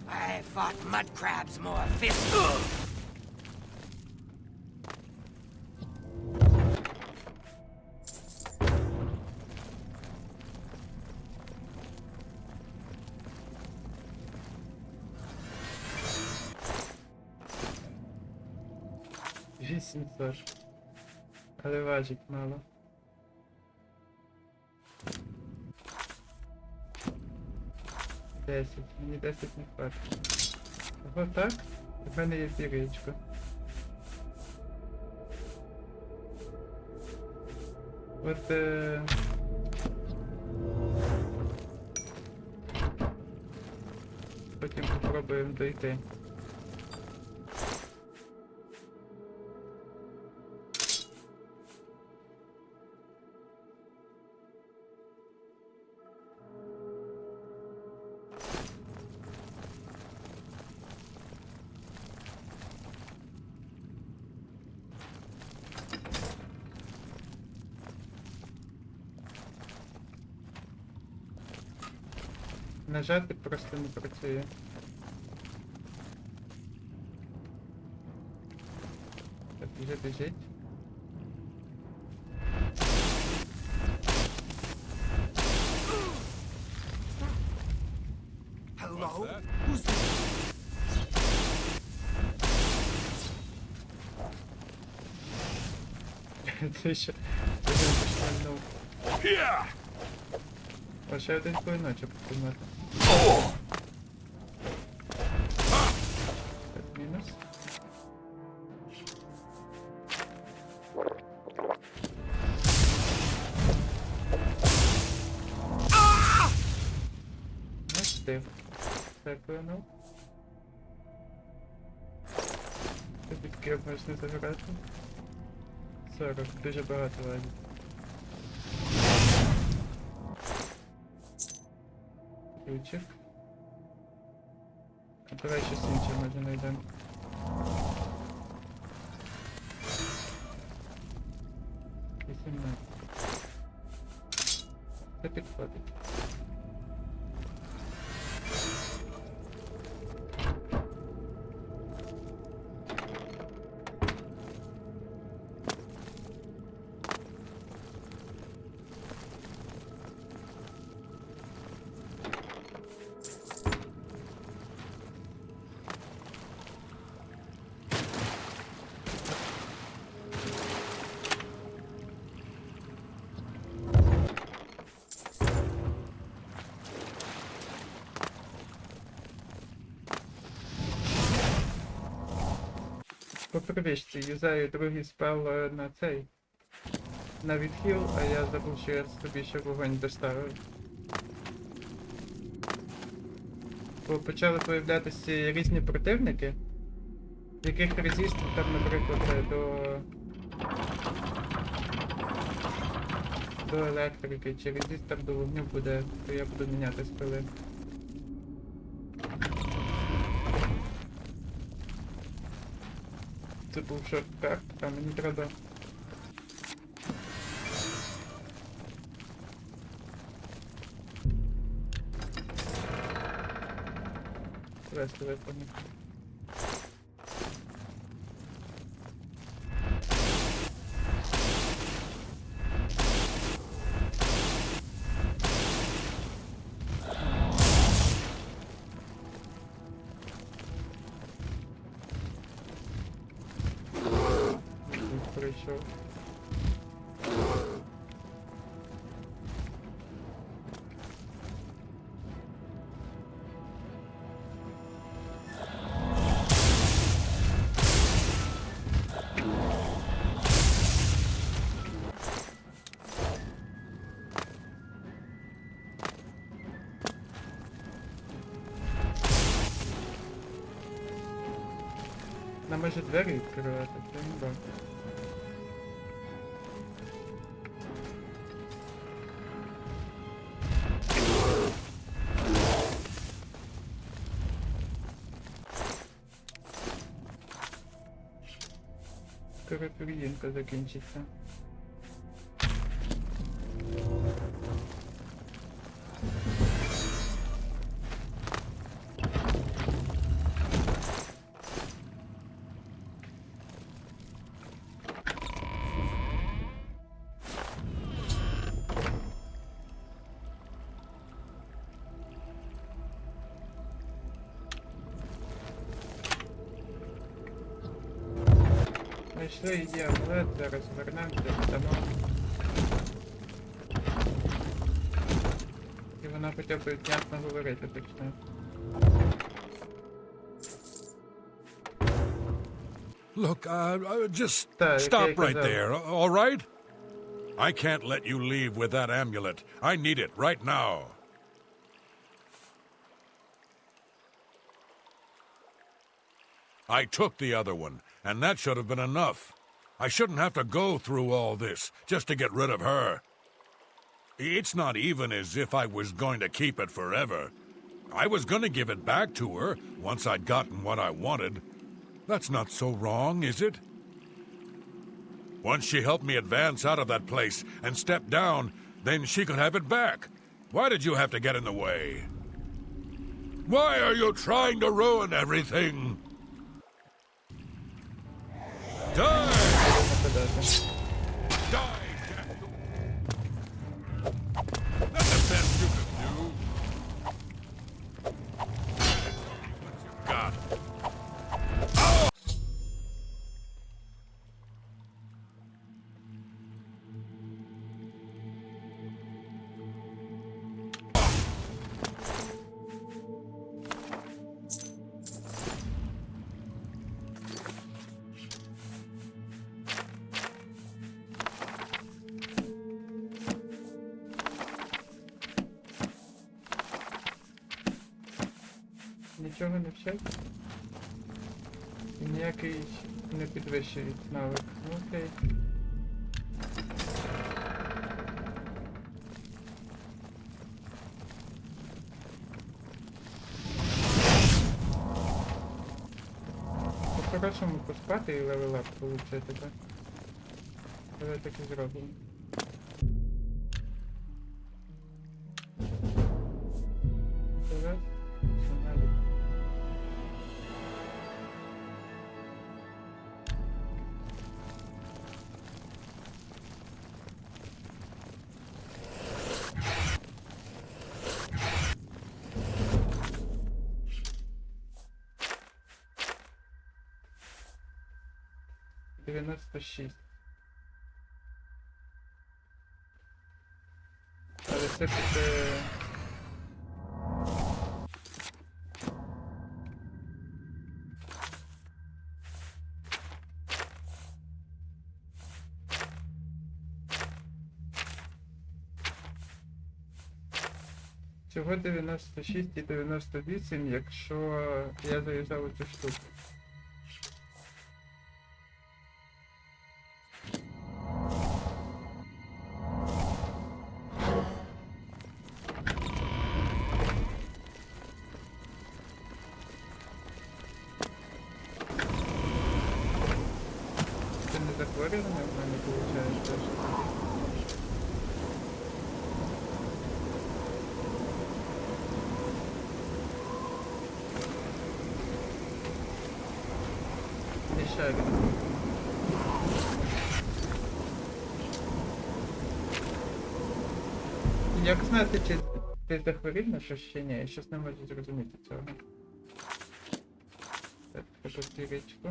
I fought mud crabs more fist. $800. Але важить мало. Мені 10 не хватить. Ого, так? У мене є зірочка. От потім попробуємо дойти. Нажати просто не працює. Так, вже біжить. Hello? Who's there? Це ще один пошмальнув. О, ще один клиночок помер. Так, мінус. Не встиг. Так, клинув. Підків можна заграти. 40, дуже багато ладить. Ключик. А давай щось інше може знайдемо. 17. Це підходить. По привичці юзаю другий спел на цей. На відхил, а я забув, що я собі ще вогонь доставив. Бо почали появлятися різні противники, яких резист там, наприклад, до електрики, чи резист там до вогню буде, то я буду міняти спели. Це був шорткарт, а мені треба вести виповнити. Прийшов. Нам може двері відкривати, це не бачу. Скоро тур'їнка закінчиться. Знайшли її амулет, зараз вернемося, дамо. І вона хоча б ясно говорити почне. Look, just Так, stop як я right казав. there, all right? I can't let you leave with that amulet. I need it right now. I took the other one, and that should have been enough. I shouldn't have to go through all this just to get rid of her. It's not even as if I was going to keep it forever. I was going to give it back to her once I'd gotten what I wanted. That's not so wrong, is it? Once she helped me advance out of that place and step down, then she could have it back. Why did you have to get in the way? Why are you trying to ruin everything? Die! Нападати. Die! That's the best you can do. What you got? Нічого не вчать. І ніякий не підвищують навик. Ну окей. По-хорошому поспати і левелап получити, так? Давай так і зробимо. 96. Але це буде... Всього 96 і 98, якщо я заїжджав у цю штуку. Це не захворювання в мене виходить теж? Мішаю. Як знати, чи ти захворів на щось чи ні? Я щось не можу зрозуміти цього. Так, таку стірічку.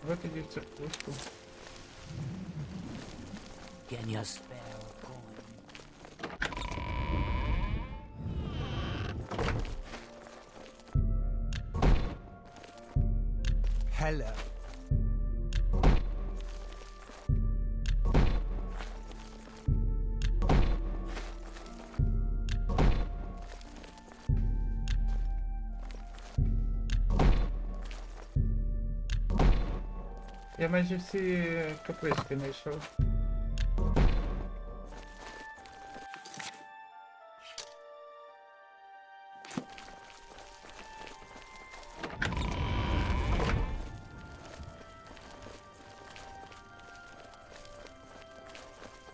Вот іди в церквушку. Can you spell coin? Hello. Я майже всі каплички знайшов.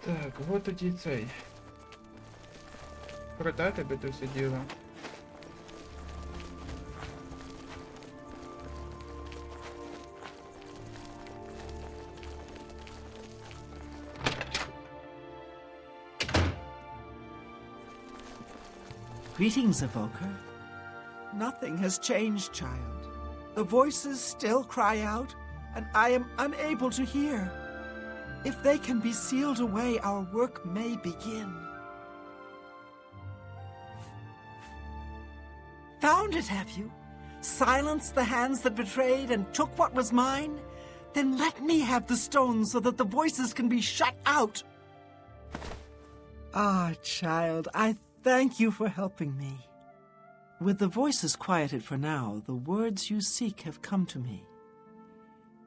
Так, вот тоді цей. Продати би то все діло. Greetings, Evoker. Nothing has changed, child. The voices still cry out, and I am unable to hear. If they can be sealed away, our work may begin. Found it, have you? Silenced the hands that betrayed and took what was mine? Then let me have the stones so that the voices can be shut out. Ah, child, I thank you for helping me. With the voices quieted for now, the words you seek have come to me.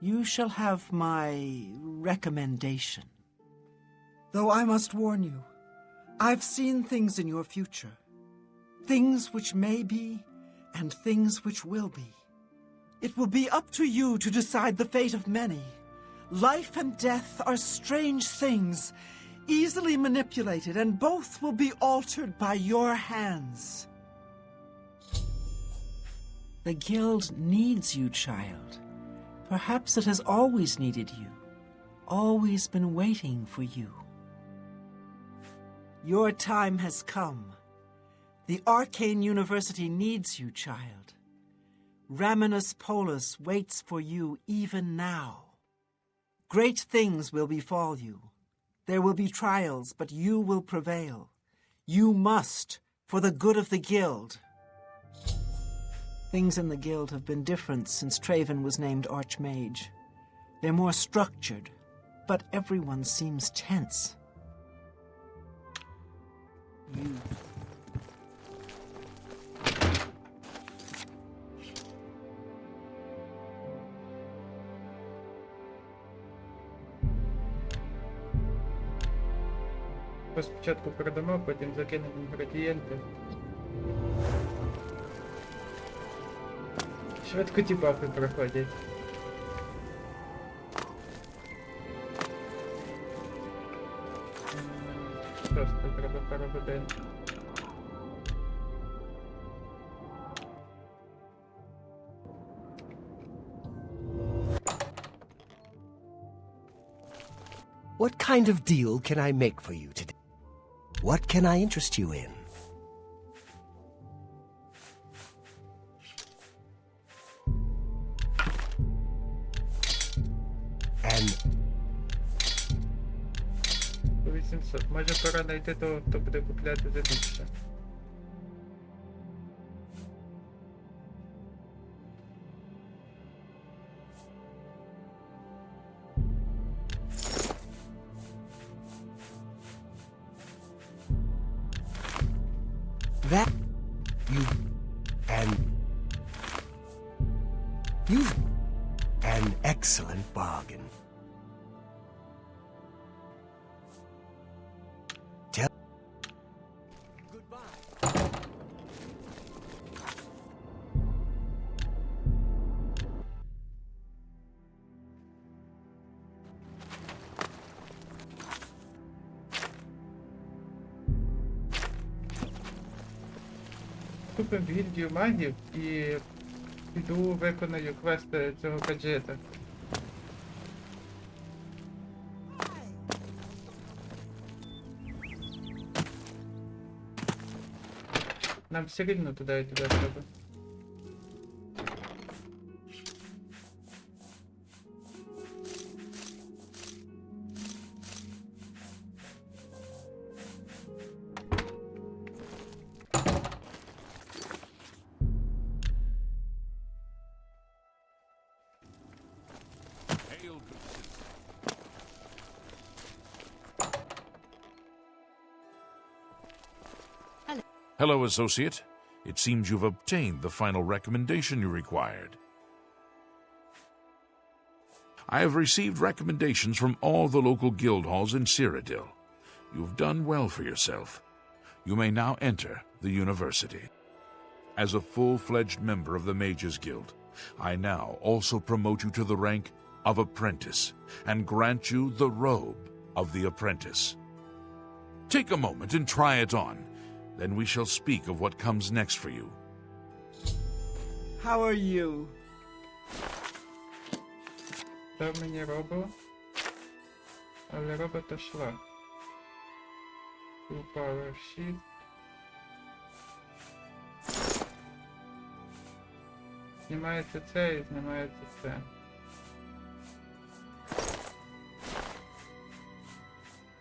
You shall have my recommendation. Though I must warn you, I've seen things in your future. Things which may be, and things which will be. It will be up to you to decide the fate of many. Life and death are strange things, easily manipulated, and both will be altered by your hands. The guild needs you, child. Perhaps it has always needed you, always been waiting for you. Your time has come. The Arcane University needs you, child. Raminus Polus waits for you even now. Great things will befall you. There will be trials, but you will prevail. You must, for the good of the guild. Things in the guild have been different since Traven was named Archmage. They're more structured, but everyone seems tense. You... Спочатку продамо, потім закинемо інгредієнти. Швидко ті бафи проходять. Просто треба пару годин. What kind of deal can I make for you today? What can I interest you in? 800. Може пора знайти того, хто буде купляти за більше. That you've an excellent bargain. Tell Купив гільдію магів і піду виконаю квести цього гаджета. Нам все рівно туди і туди треба. Hello, Associate. It seems you've obtained the final recommendation you required. I have received recommendations from all the local guild halls in Cyrodiil. You've done well for yourself. You may now enter the university. As a full-fledged member of the Mages Guild, I now also promote you to the rank of Apprentice and grant you the robe of the Apprentice. Take a moment and try it on. Then we shall speak of what comes next for you. How are you? Дав мені робо, але робота шла. Full power sheet. Знімається це і знімається це.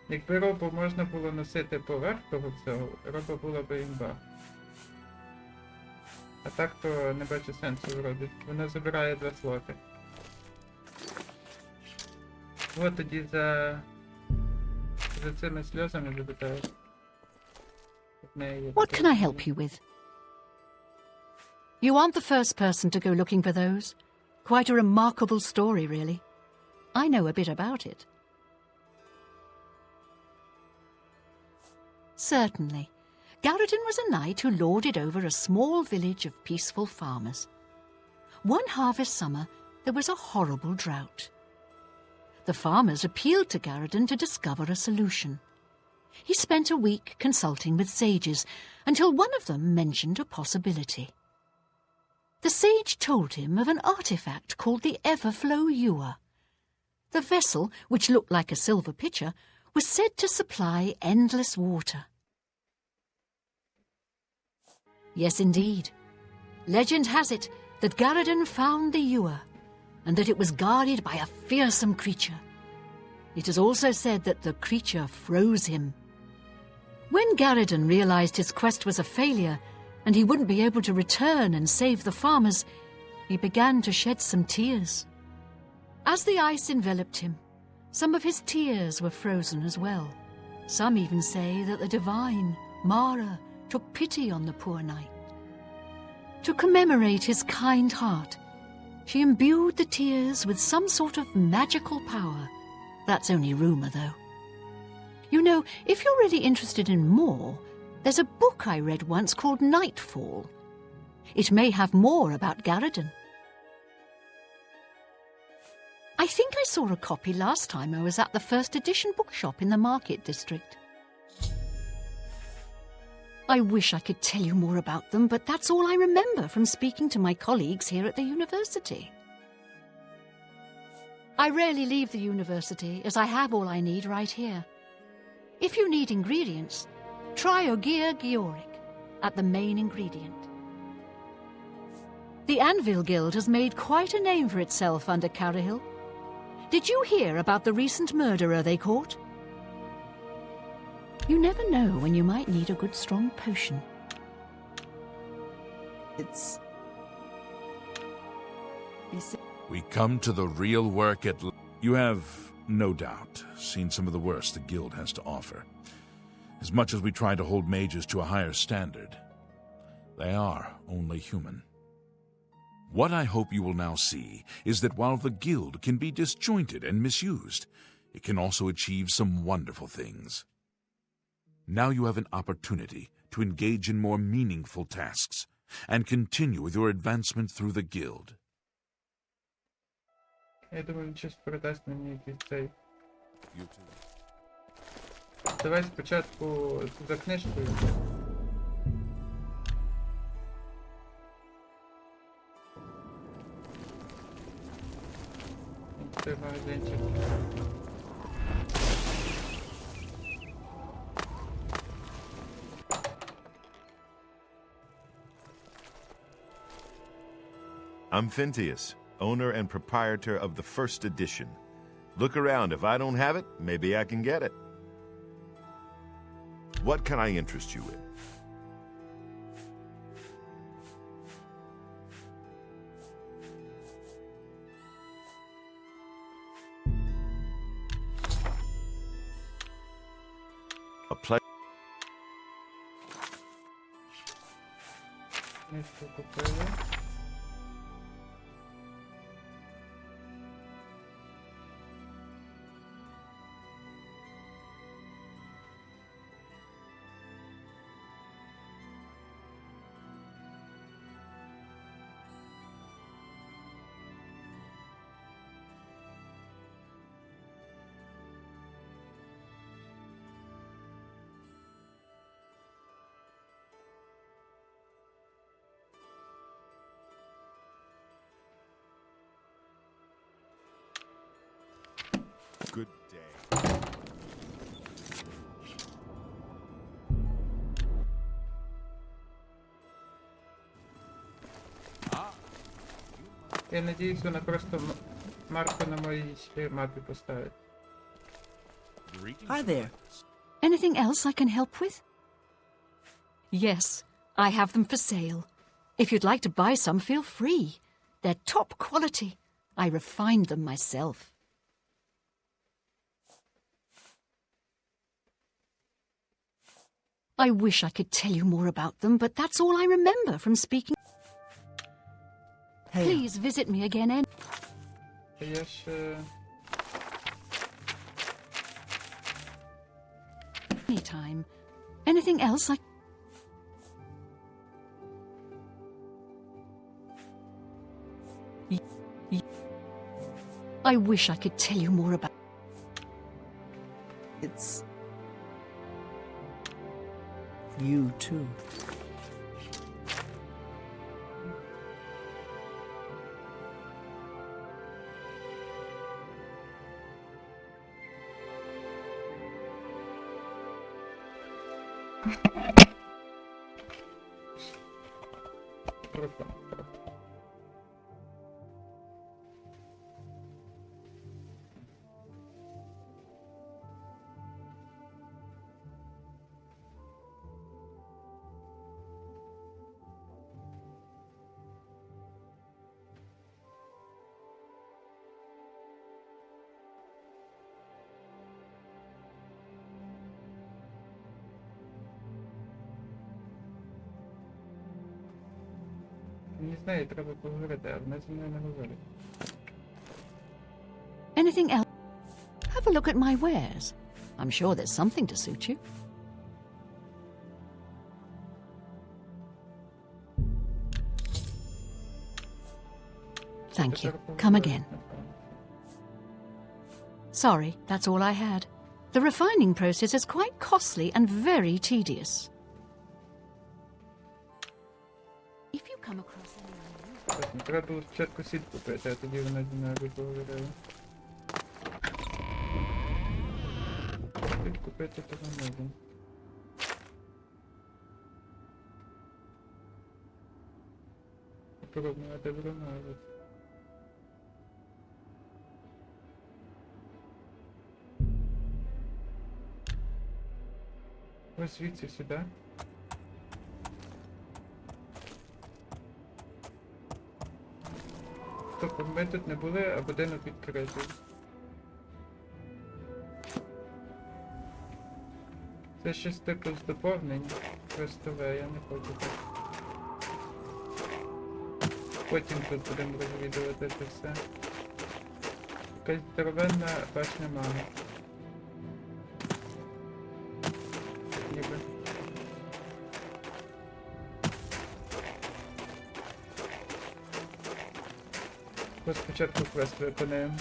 Якби робо можна було носити поверх того всього, робо було б імба. А так то не бачу сенсу вроді. Воно забирає 2 слоти. От тоді за цими сльозами запитаю. What can I help you with? You aren't the first person to go looking for those. Quite a remarkable story, really. I know a bit about it. Certainly. Garradin was a knight who lorded over a small village of peaceful farmers. One harvest summer, there was a horrible drought. The farmers appealed to Garradin to discover a solution. He spent a week consulting with sages, until one of them mentioned a possibility. The sage told him of an artifact called the Everflow Ewer. The vessel, which looked like a silver pitcher, was said to supply endless water. Yes, indeed. Legend has it that Garradin found the ewer, and that it was guarded by a fearsome creature. It is also said that the creature froze him. When Garradin realized his quest was a failure, and he wouldn't be able to return and save the farmers, he began to shed some tears. As the ice enveloped him, some of his tears were frozen as well. Some even say that the divine, Mara, took pity on the poor knight. To commemorate his kind heart, she imbued the tears with some sort of magical power. That's only rumour, though. You know, if you're really interested in more, there's a book I read once called Nightfall. It may have more about Garradin. I think I saw a copy last time I was at the first edition bookshop in the Market District. I wish I could tell you more about them, but that's all I remember from speaking to my colleagues here at the university. I rarely leave the university, as I have all I need right here. If you need ingredients, try Ogier Georic at the main ingredient. The Anvil Guild has made quite a name for itself under Carahill. Did you hear about the recent murderer they caught? You never know when you might need a good strong potion. It's... We come to the real work at... You have, no doubt, seen some of the worst the guild has to offer. As much as we try to hold mages to a higher standard, they are only human. What I hope you will now see is that while the guild can be disjointed and misused, it can also achieve some wonderful things. Now you have an opportunity to engage in more meaningful tasks and continue with your advancement through the guild. Я думаю, він щось передасть мені якийсь цей. You too. Давай спочатку за книжкою. Це магазинчик. I'm Phintius, owner and proprietor of the first edition. Look around. If I don't have it, maybe I can get it. What can I interest you in? A pleasure. Книжку купили. Good day. Я надіюсь, вона просто марку на моїй мапі поставить. Hi there. Anything else I can help with? Yes, I have them for sale. If you'd like to buy some, feel free. They're top quality. I refined them myself. I wish I could tell you more about them, but that's all I remember from speaking. Hey. Please visit me again Я ж... anytime. Anything else I... I wish I could tell you more about... It's... You too. Круто. Не знаю, треба поговорити, а вона зі мною не говорить. Anything else? Have a look at my wares. I'm sure there's something to suit you. Thank you. Come again. Sorry, that's all I had. The refining process is quite costly and very tedious. If you come across anyone... Так, треба було спочатку сіль купити, а тоді вона зі мною поговорила. Сіль купити то не можна. Попробуємо, а де вона? Ось звідси сюди. Тобто ми тут не були, а будинок відкритий. Це щось типу з доповнень. Хрестове, я не хочу так. Потім тут будемо розвідувати це все. Якась здоровенна башня мами. Ніби. Ось спочатку квест виконаємо.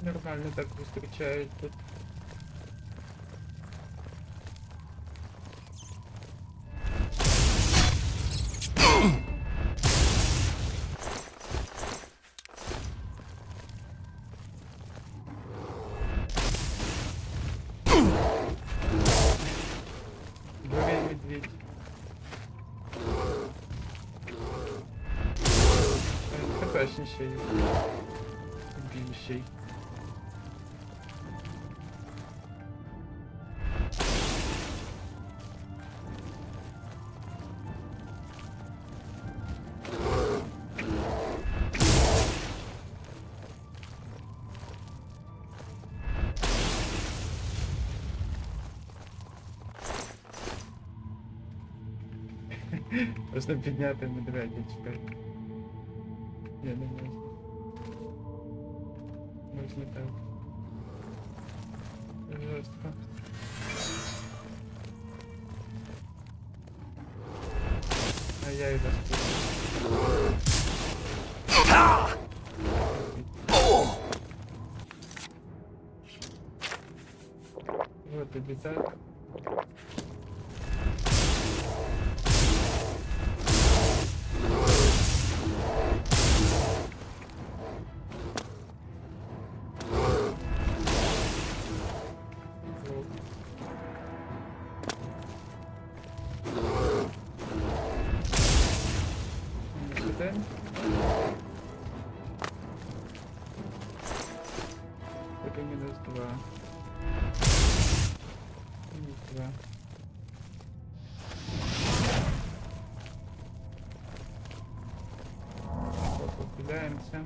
Нормально так зустрічають тут. Бурий медвідь. Тепешніший. Більший. Можна підняти медведя, чекай. Я не можу. Можна так. Жорстко. А я і вас вот тобі так. Поки мінус 2. Мінус 2. подивимося.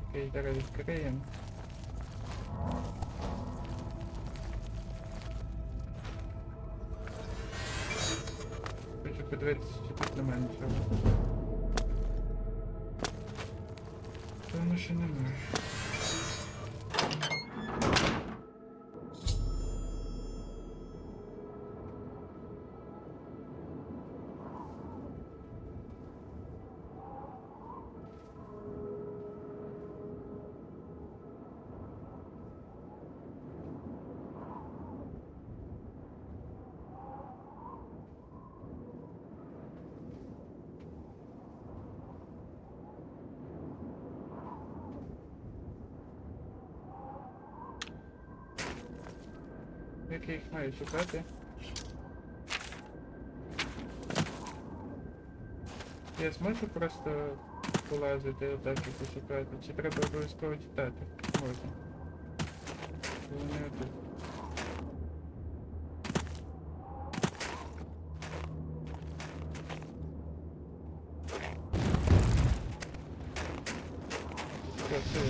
Окей, зараз відкриємо. Хочу подивитися, чи тут немає нічого. Тому що немає. Як я їх маю шукати? Я зможу просто полазити отак і пошукати? Чи треба обов'язково читати? Можна. Вони отут. Все, все.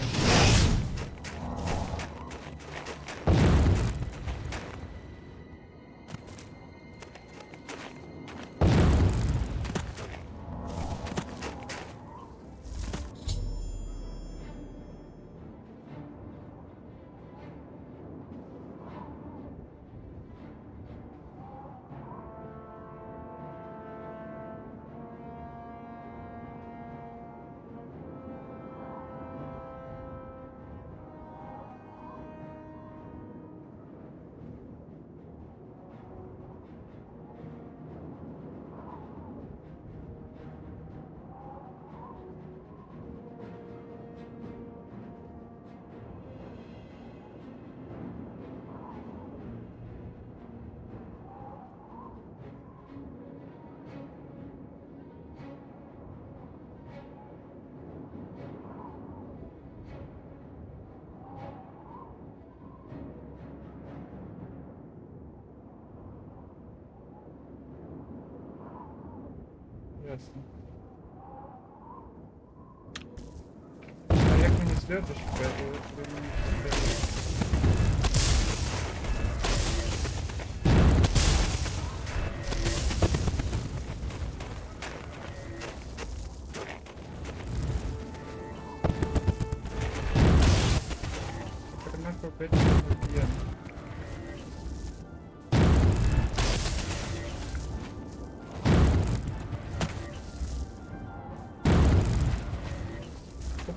Ясно. А як мені сльози шукати? От ви мені шукаєте. Тепер купити Oblivion.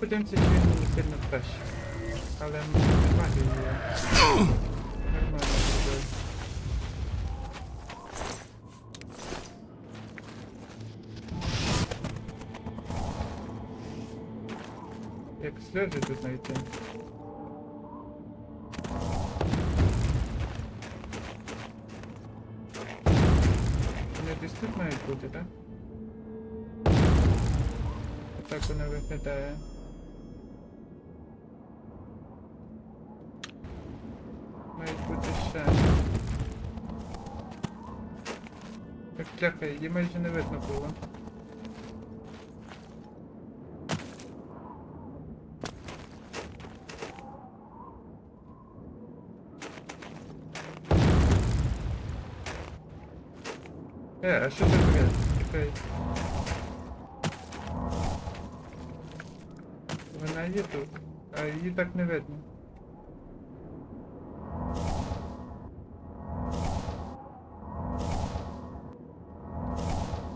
Подивимося, чи він не сильно краще. Але немає її. Нормально буде. Як сльози тут знайти? Вони десь тут мають бути, так? Так воно виглядає. Мають бути ще. Так, пляха, її майже не видно було. А що це таке? Чекай. Вона є тут, а її так не видно.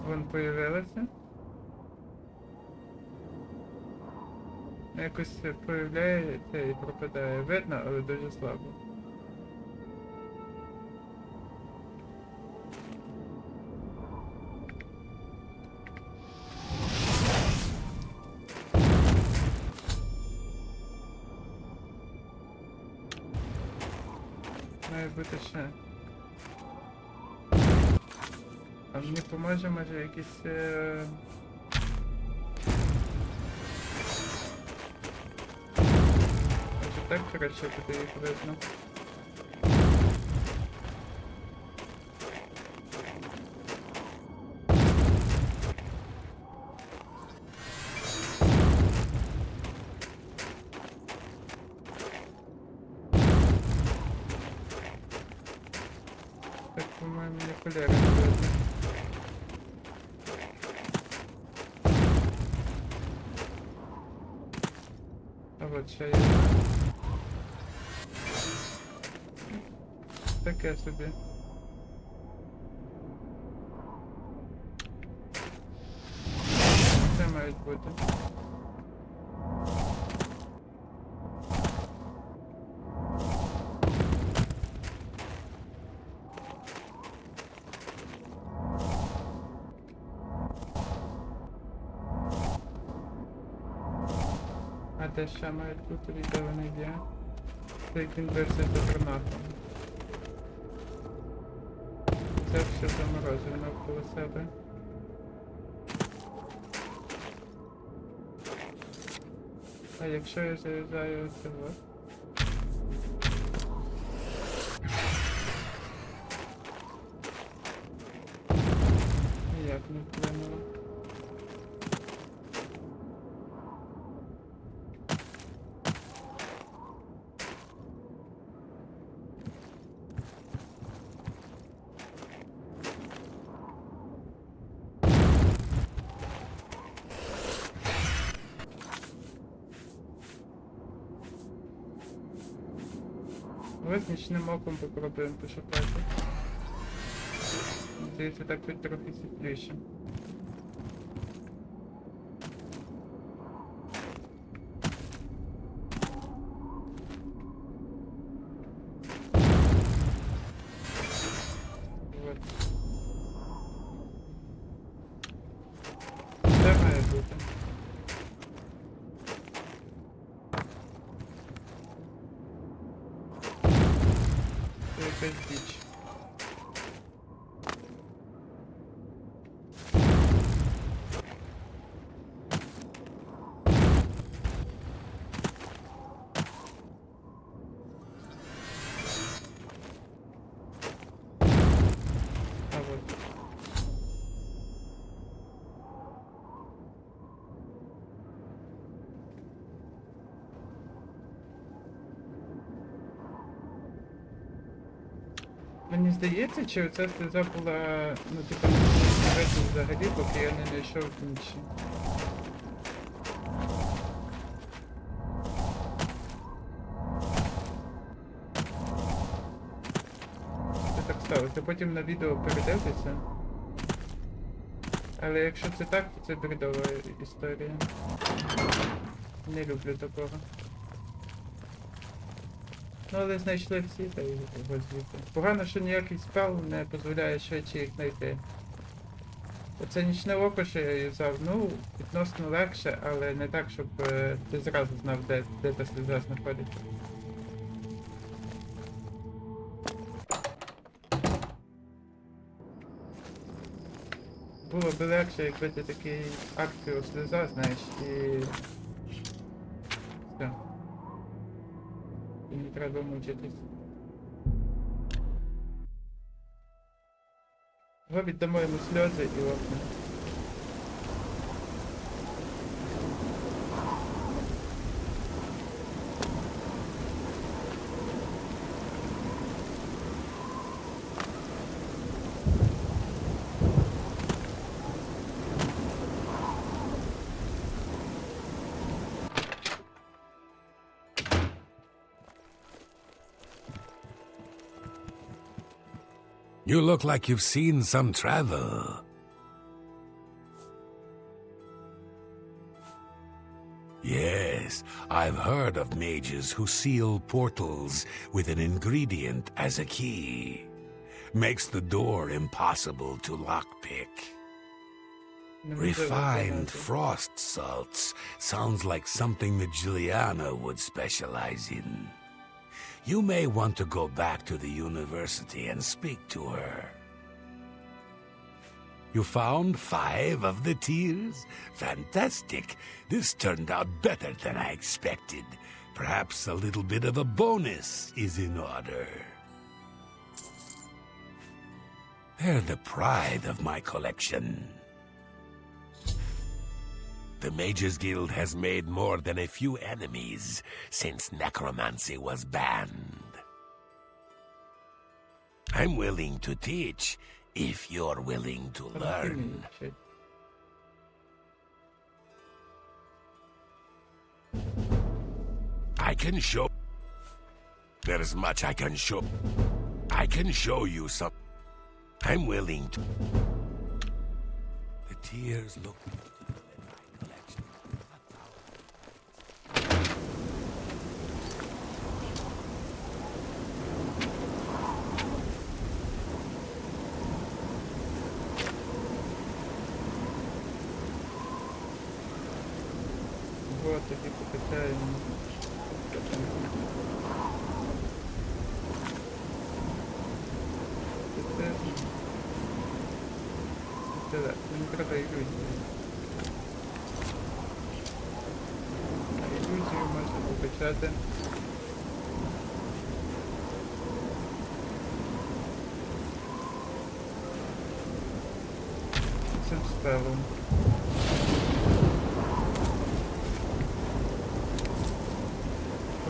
Вон появилася. Якось появляється і пропадає. Видно, але дуже слабо. Має бути ще. А мені поможе, може, якийсь... так, коротше, буде їх видно. Так, по-моєму, не кольори не видно. А от ще є. Таке собі. Це мають бути. А де ще мають бути, де вони є? Це як він бився до гранатом. Це все заморозив навколо себе. А якщо я заряджаю оце от? Ніяк не вплинуло. Ось нічним оком попробуємо пошукати. Здається, так тут трохи світліше. Вот. Це має бути. Це якась діч. А вот. Мені здається, чи оця сльоза була, ну, типу, не видно взагалі, поки я не знайшов інші. Це так сталося. Потім на відео передивлюся. Але якщо це так, то це бредова історія. Не люблю такого. Ну, але знайшли всі, та й його звідти. Погано, що ніякий спел не дозволяє швидше їх знайти. Оце нічне око, що я юзав, ну, відносно легше, але не так, щоб ти зразу знав, де та сльоза знаходиться. Було б легше, якби ти такий акцію сльоза, знаєш, і... все. І не треба мучитись. Його віддамо йому сльози і лопне. You look like you've seen some travel. Yes, I've heard of mages who seal portals with an ingredient as a key. Makes the door impossible to lockpick. Refined frost salts sounds like something that Juliana would specialize in. You may want to go back to the university and speak to her. You found 5 of the tears? Fantastic. This turned out better than I expected. Perhaps a little bit of a bonus is in order. They're the pride of my collection. The Mages Guild has made more than a few enemies since necromancy was banned. I'm willing to teach if you're willing to learn. I can show... There's much I can show. I can show you some... I'm willing to... The tears look beautiful in my collection. Вот, таки покачаємо. Це мені треба ілюзію. А ілюзію можна покачати. Цим спелом.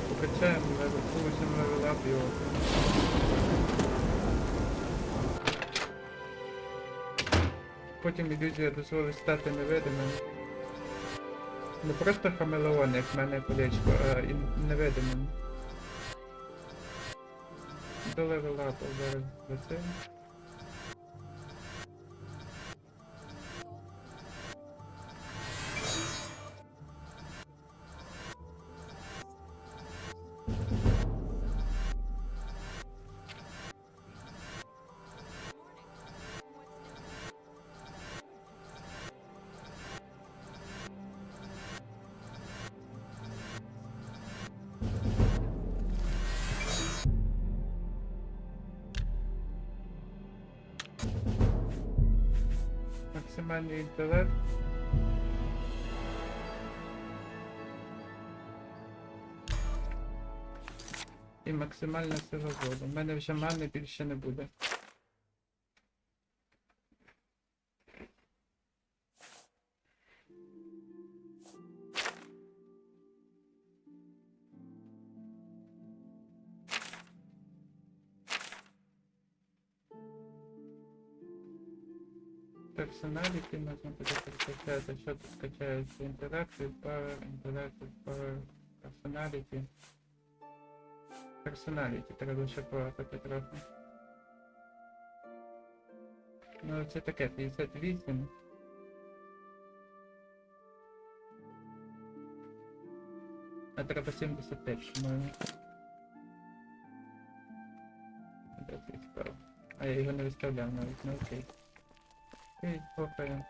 Покачаємо, получимо левелап його. Потім ілюзія дозволить стати невидимим. Не просто хамелеон, як в мене колечко, а і невидимим. До левелапу зараз висим. Максимальний інтелект. І максимальна сила воду. У мене вже мани більше не буде. Персоналіті можна буде перекачати, що тут качається? Інтерактив, power, персоналіті. Персоналіті треба ще поапати трохи. Ну це таке, 58. А треба 75, по-моєму. Де цей справ? А я його не виставляв навіть, ну окей. Окей, слухаємо.